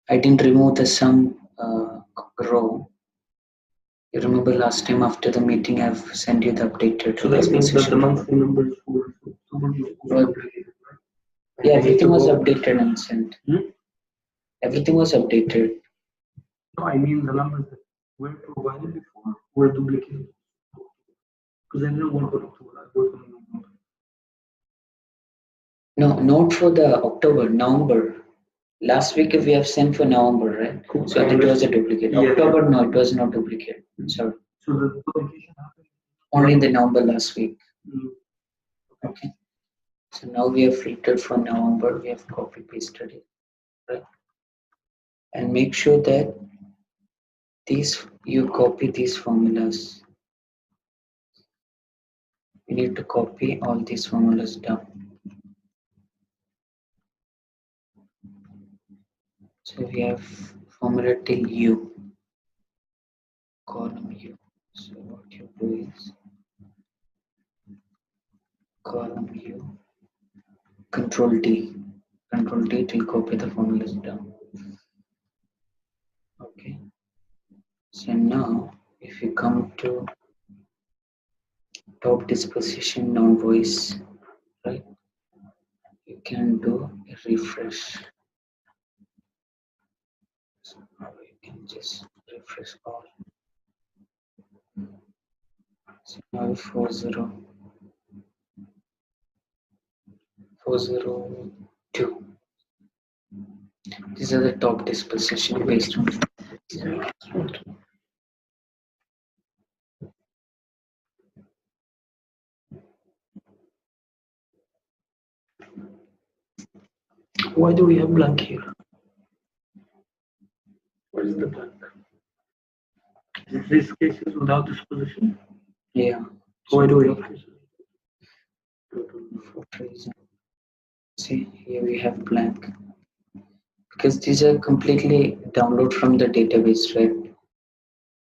I didn't remove the sum row. You remember last time after the meeting I've sent you the updated. So that means that the disposition. monthly numbers for October was duplicated, right? Yeah, And I need everything to was go- updated and sent. Hmm? Everything was updated. No, I mean the numbers that were provided before were duplicated. Because I didn't work on October, I worked on November. No, not for the October, November. Last week we have sent for November, right? Cool. So that was a duplicate. Yeah. October, no, it was not duplicate. Sorry. So the duplication happened. Only in the November last week. Mm. Okay. So now we have filtered for November. We have copy pasted it, right? And make sure that you copy these formulas. You need to copy all these formulas down. So we have formula till U, column U. So what you do is column U, control D. Control D will copy the formulas down. Okay. So now if you come to top disposition non-voice, right? You can do a refresh. So now you can just refresh all. So now 402. These are the top disposition based on. Why do we have blank here? What is the blank? Is this cases without disposition? Yeah. Why do we have cases? For reason. See, here we have blank. Because these are completely download from the database, right?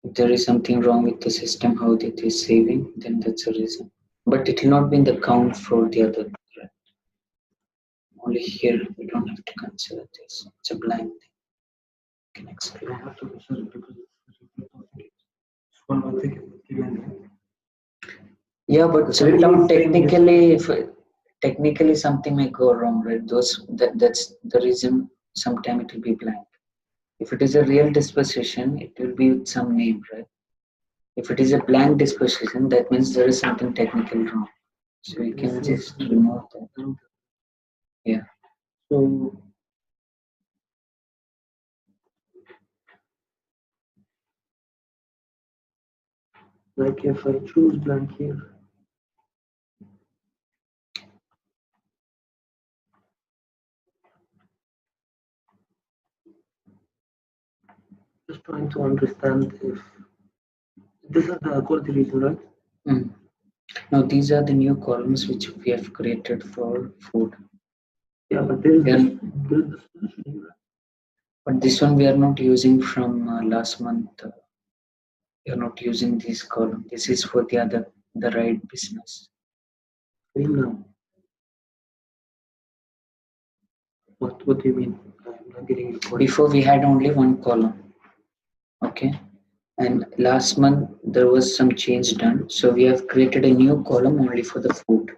If there is something wrong with the system, how it is saving, then that's a reason. But it will not be in the count for the other, right? Only here we don't have to consider this. It's a blank thing. You can explain. I have to consider it because it's one more thing given. Yeah, but sometimes technically something may go wrong, right? That's the reason sometimes it will be blank. If it is a real disposition, it will be with some name, right? If it is a blank disposition, that means there is something technical wrong. So you can just remove that. Yeah. So like if I choose blank here, just trying to understand if this is the quality reason, right? Mm. Now these are the new columns which we have created for food. Yeah, but there is Yeah. this disposition here. But this one we are not using from last month. We are not using this column. This is for the right business. Now. What do you mean? I'm not getting your point. Before we had only one column. Okay. And last month there was some change done. So we have created a new column only for the food.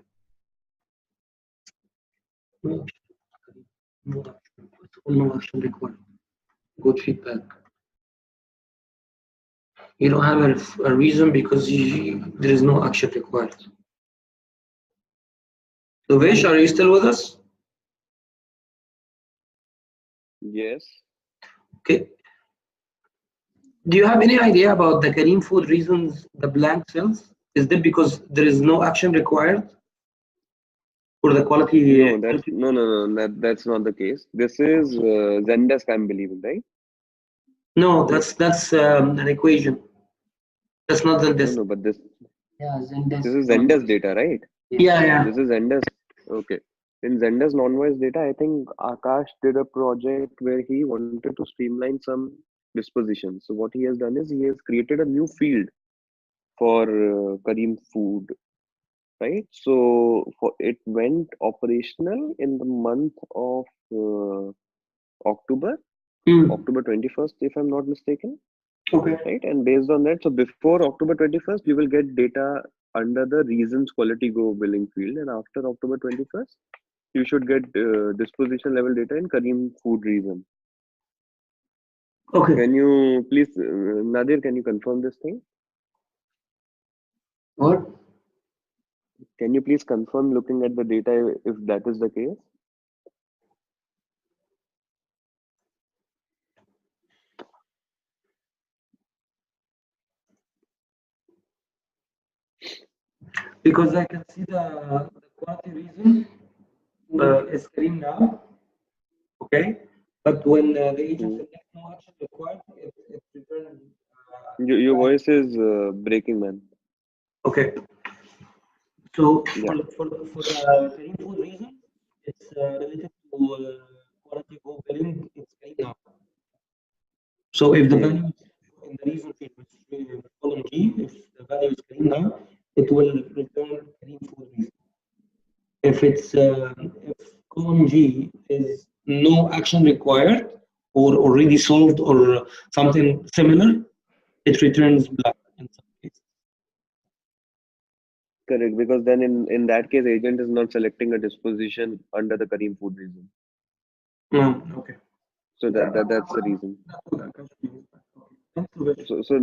No action required. Good feedback. You don't have a reason because there is no action required. So Vish, are you still with us? Yes. Okay. Do you have any idea about the Kareem food reasons, the blank cells? Is that because there is no action required for the quality? No, that's not the case. This is Zendesk, I'm believing, right? No, that's an equation. That's not the this. No, but this Yeah, Zendesk is non Zendesk data, right? Yeah, yeah. This is Zendesk. Okay. In Zendesk non-voice data, I think Akash did a project where he wanted to streamline some disposition. So what he has done is he has created a new field for Kareem Food, right? So for it went operational in the month of October, Hmm. October 21st, if I'm not mistaken, Okay. right? And based on that, so before October 21st, you will get data under the reasons quality go billing field, and after October 21st, you should get disposition level data in Kareem Food reason. Okay. Can you please, Nadir, can you confirm this thing? What? Can you please confirm looking at the data if that is the case? Because I can see the quality reason is Kareem now. Okay. But when the agent selects no action required, it returns. Your Blank. voice is breaking, man. Okay. So Yeah. for the Kareem Food reason, it's related to quality go billing. It's Kareem now. So if the value in the reason field, which is column G, if the value is Kareem now, it will return Kareem Food reason. If it's if column G is no action required or already solved or something similar, it returns blank in some cases. Correct, because then in that case, agent is not selecting a disposition under the Kareem Food reason. Okay. So that's the reason. Okay. So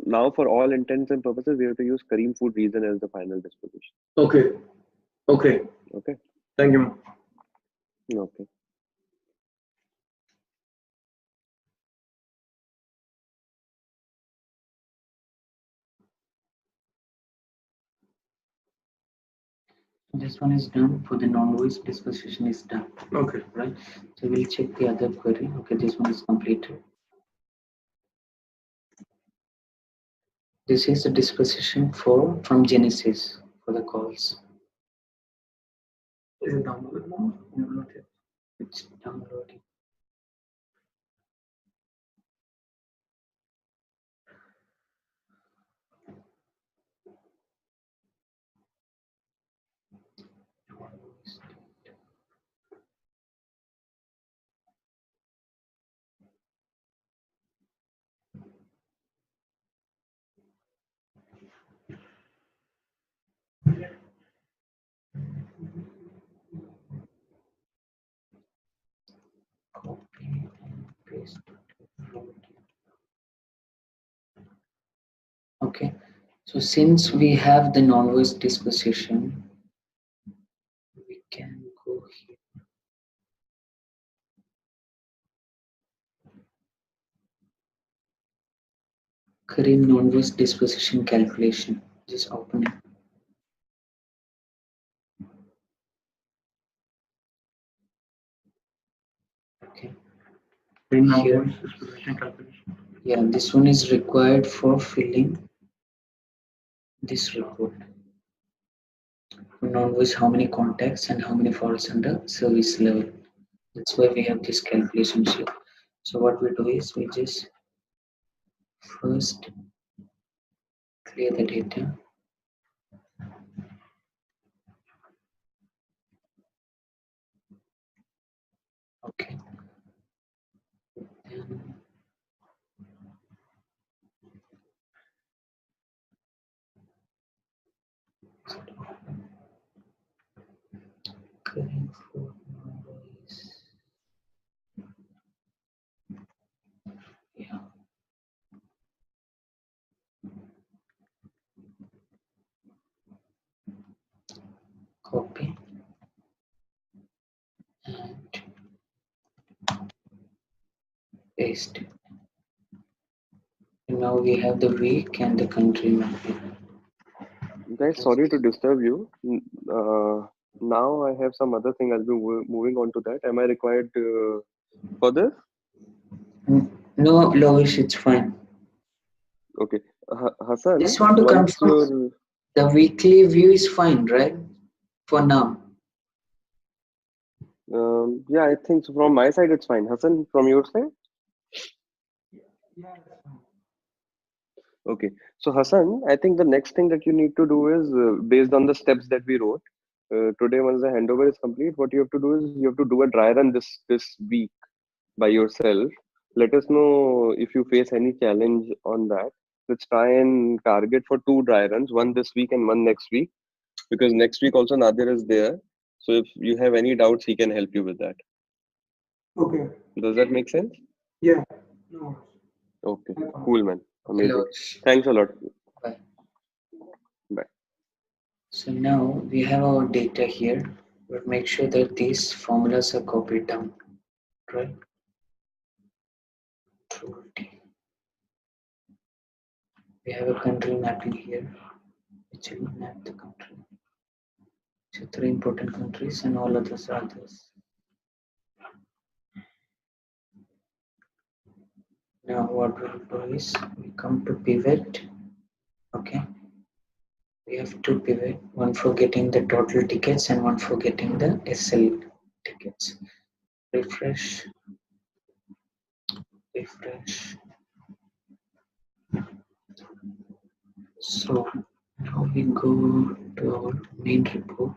now for all intents and purposes, we have to use Kareem Food reason as the final disposition. Okay. Okay. Okay. Thank you. Okay. This one is done. For the non-voice disposition is done. Okay. Right. So we'll check the other query. Okay, this one is completed. This is the disposition from Genesis for the calls. Is it downloaded now? No, not yet. It's downloading. Copy and paste. Okay, so since we have the non-voice disposition, we can go here. Kareem non-voice disposition calculation. Just open it. Okay. Here. Yeah, this one is required for filling this report. For non-voice, how many contacts and how many falls under service level. That's why we have this calculation sheet. So what we do is we just first clear the data. Okay. Then Kareem Food non-voice. Yeah. Copy and paste. And now we have the week and the country mapping. Guys, sorry to disturb you. Now I have some other thing. I'll be moving on to that. Am I required for this? No, Lovish, it's fine. Okay. Hassan, Just want to once confirm your the weekly view is fine, right? For now. yeah, I think so from my side it's fine. Hassan, from your side? Yeah, that's fine. Okay. So Hassan, I think the next thing that you need to do is based on the steps that we wrote. Today, once the handover is complete, what you have to do is you have to do a dry run this week by yourself. Let us know if you face any challenge on that. Let's try and target for 2 dry runs, one this week and one next week, because next week also Nadir is there. So if you have any doubts, he can help you with that. Okay. Does that make sense? Yeah. No. Okay, No problem. cool, man. Okay, Amazing. Lovish. Thanks a lot. Bye. Bye. So now we have our data here, but make sure that these formulas are copied down, right? We have a country mapping here, which will map the country. So 3 important countries and all others are others. Now what we'll do is we come to pivot. Okay. We have 2 pivot, one for getting the total tickets and one for getting the SL tickets. Refresh. So now we go to our main report.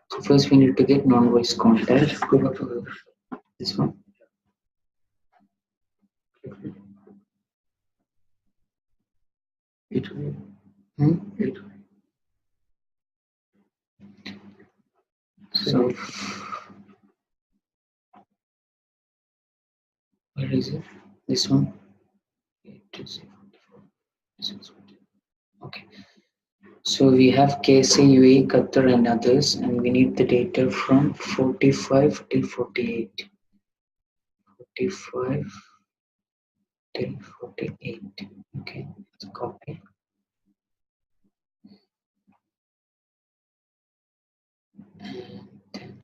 So first we need to get non-voice contact. Go to this one. It will. So where is it? This one. Okay. So we have KSA, UAE, Qatar, and others, and we need the data from 45 till 48. 45 till 48. Okay, let's copy. And then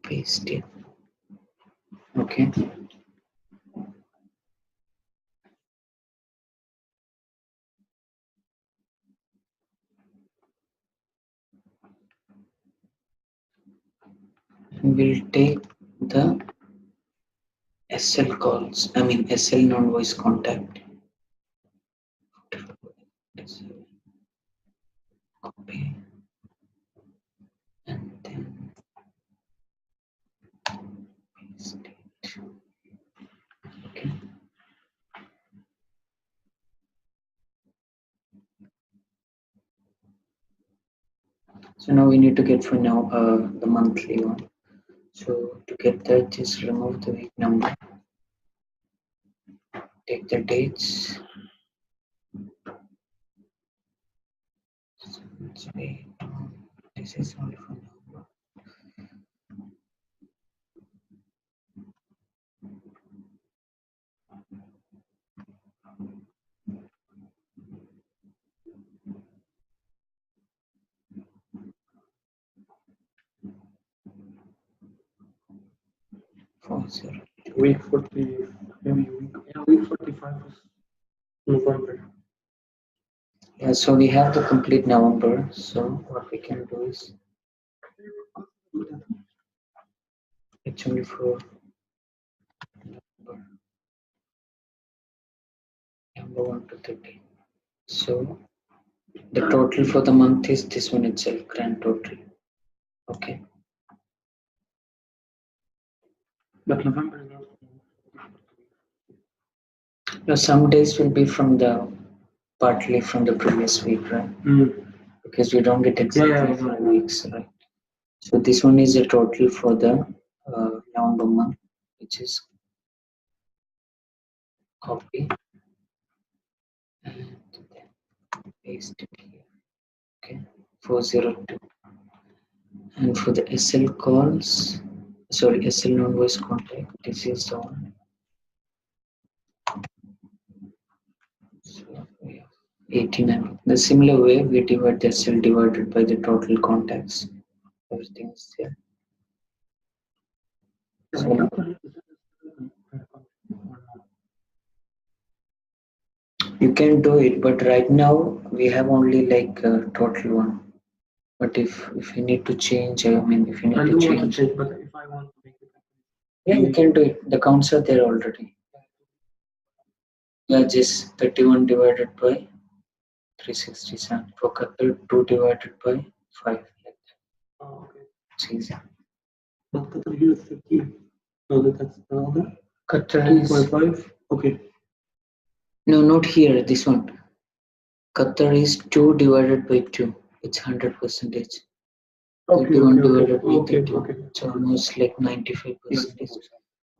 paste it. Okay. And we'll take the SL calls, I mean SL non-voice contact. Copy. And then paste it. Okay. So now we need to get for now the monthly one. So to get that, just remove the week number. Take the dates. So let's wait. This is only for November. Week 40, maybe week 45 is November. Yeah, so we have the complete November. So what we can do is it's only for November 1 to 30. So the total for the month is this one itself, grand total. Okay. But November is not. Now some days will be from the partly from the previous week, right? Because we don't get exactly 5 weeks, right? So this one is a total for the November month, which is copy and then paste it here. Okay, 402. And for the SL calls, sorry, SL non-voice contact, this is the one. So we have 89. The similar way we divide the SL divided by the total contacts. Everything is there. So You can do it, but right now we have only like total one. But if you need to change, I mean, if you I need don't to want to change, change, but if I want to make it, yeah, you can do it. The counts are there already. Yeah, just 31 divided by 367. For Qatar, 2 divided by 5. Like that. oh, okay. It's easy. But Qatar here is 13. So that's the other Qatar is 2.5. Okay. no, not here. This one. Qatar is 2 divided by 2. It's 100 percentage. Okay. 31 Okay. divided by Okay. 32. Okay. It's almost like 95 Yes. percentage.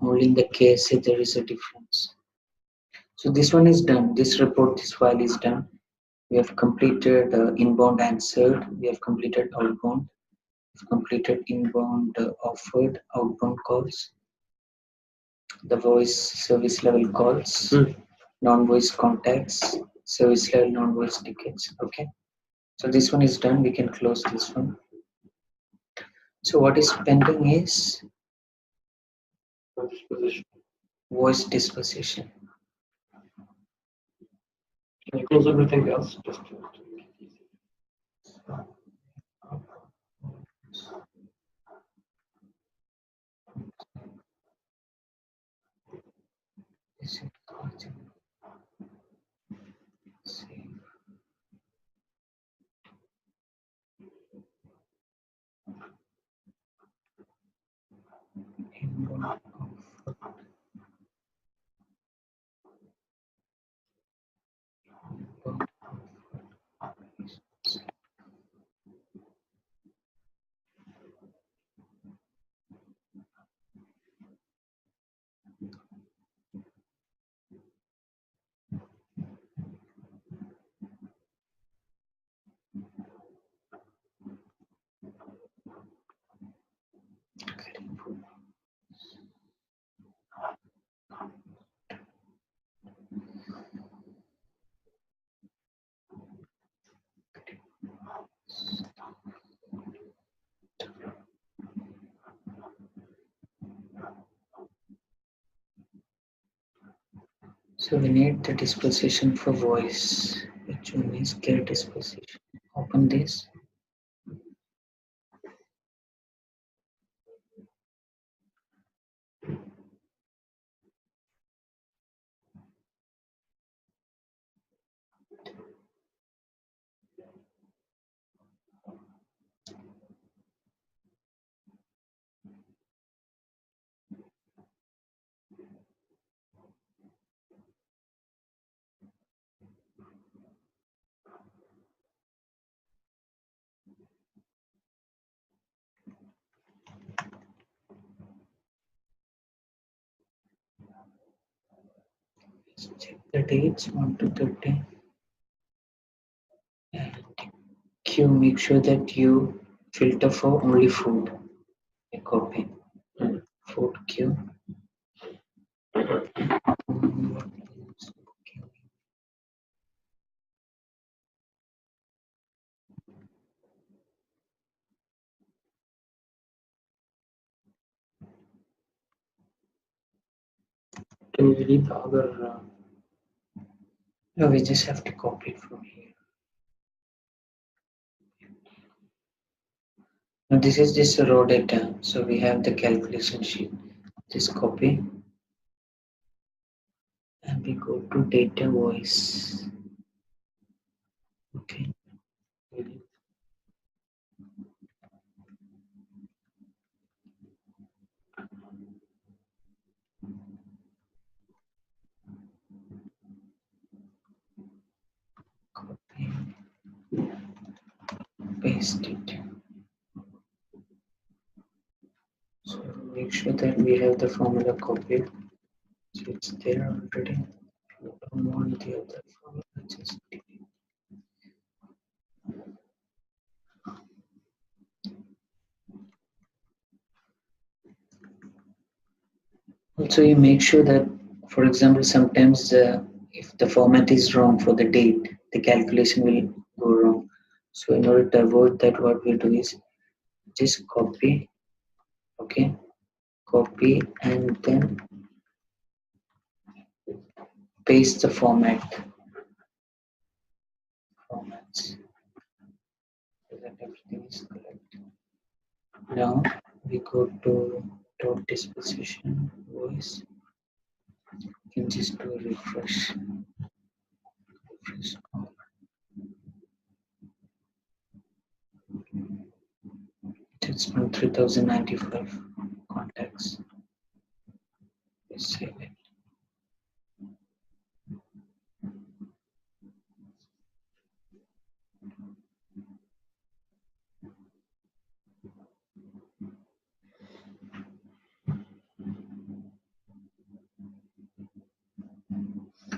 Only in the KSA there is a difference. So this one is done. This report, this file is done. We have completed inbound answered. We have completed outbound. We've completed inbound offered, outbound calls, the voice service level calls, non-voice contacts, service level non-voice tickets. Okay. So this one is done. We can close this one. So what is pending is Disposition. voice disposition. Can you close everything else just to make it easy? So we need the disposition for voice, which one is get disposition. Open this. Check the dates 1 to 30 and queue. Make sure that you filter for only food. A copy food queue. Can you delete the other? No, we just have to copy it from here. Now this is just a raw data, so we have the calculation sheet. Just copy and we go to data voice. Okay. Copy, paste it. So make sure that we have the formula copied. So it's there already. If you don't want the other formula, just delete. Also, you make sure that, for example, sometimes if the format is wrong for the date, the calculation will go wrong. So in order to avoid that, what we do is just copy, okay, copy and then paste the format. so that everything is correct. Now we go to top disposition voice. You can just do a refresh. It's from 3095 contacts. Let's save it.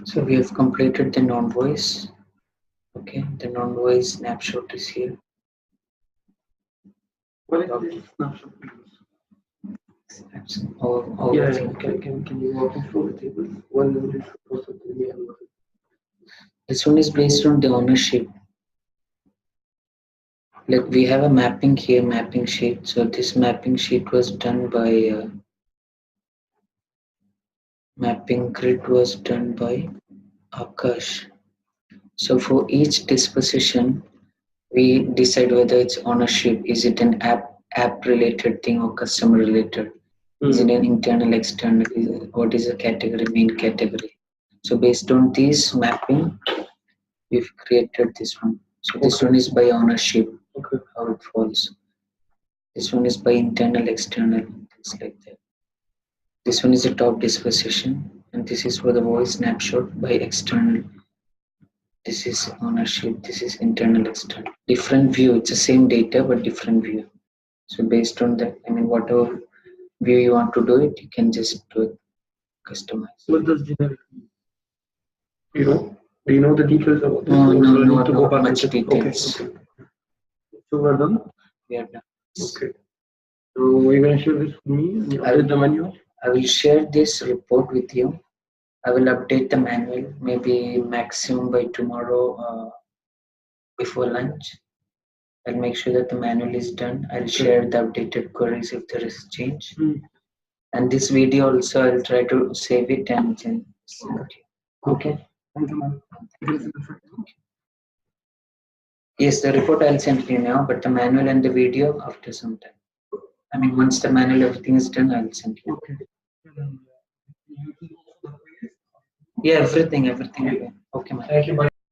So we have completed the non-voice. Okay, the non-voice snapshot is here. What is this snapshot? All Yeah, of it. can you walk me through the tables? What is this supposed to be? This one is based on the ownership. Like we have a mapping here, mapping sheet. So this mapping sheet was done by mapping grid was done by Akash. So for each disposition, we decide whether it's ownership. Is it an app related thing or customer related? Is it an internal, external? What is the category, main category? So based on this mapping, we've created this one. So this one is by ownership, how it falls. This one is by internal, external, things like that. This one is the top disposition, and this is for the voice snapshot by external. This is ownership, this is internal, external. Different view, it's the same data but different view. So based on that, I mean, whatever view you want to do it, you can just do it, customize. What does generic mean? You know? Do you know the details about this? No, not much details. Okay. So we're done? We are done. Okay. So you're going to share this with me? I will the manual? I will share this report with you. I will update the manual maybe maximum by tomorrow before lunch. I'll make sure that the manual is done. I'll share the updated queries if there is change. And this video also I'll try to save it and send it. Okay. Thank you, ma'am. Yes, the report I'll send you now, but the manual and the video after some time. I mean, once the manual everything is done, I'll send you. Okay. Yeah, everything. Okay, man. Thank you.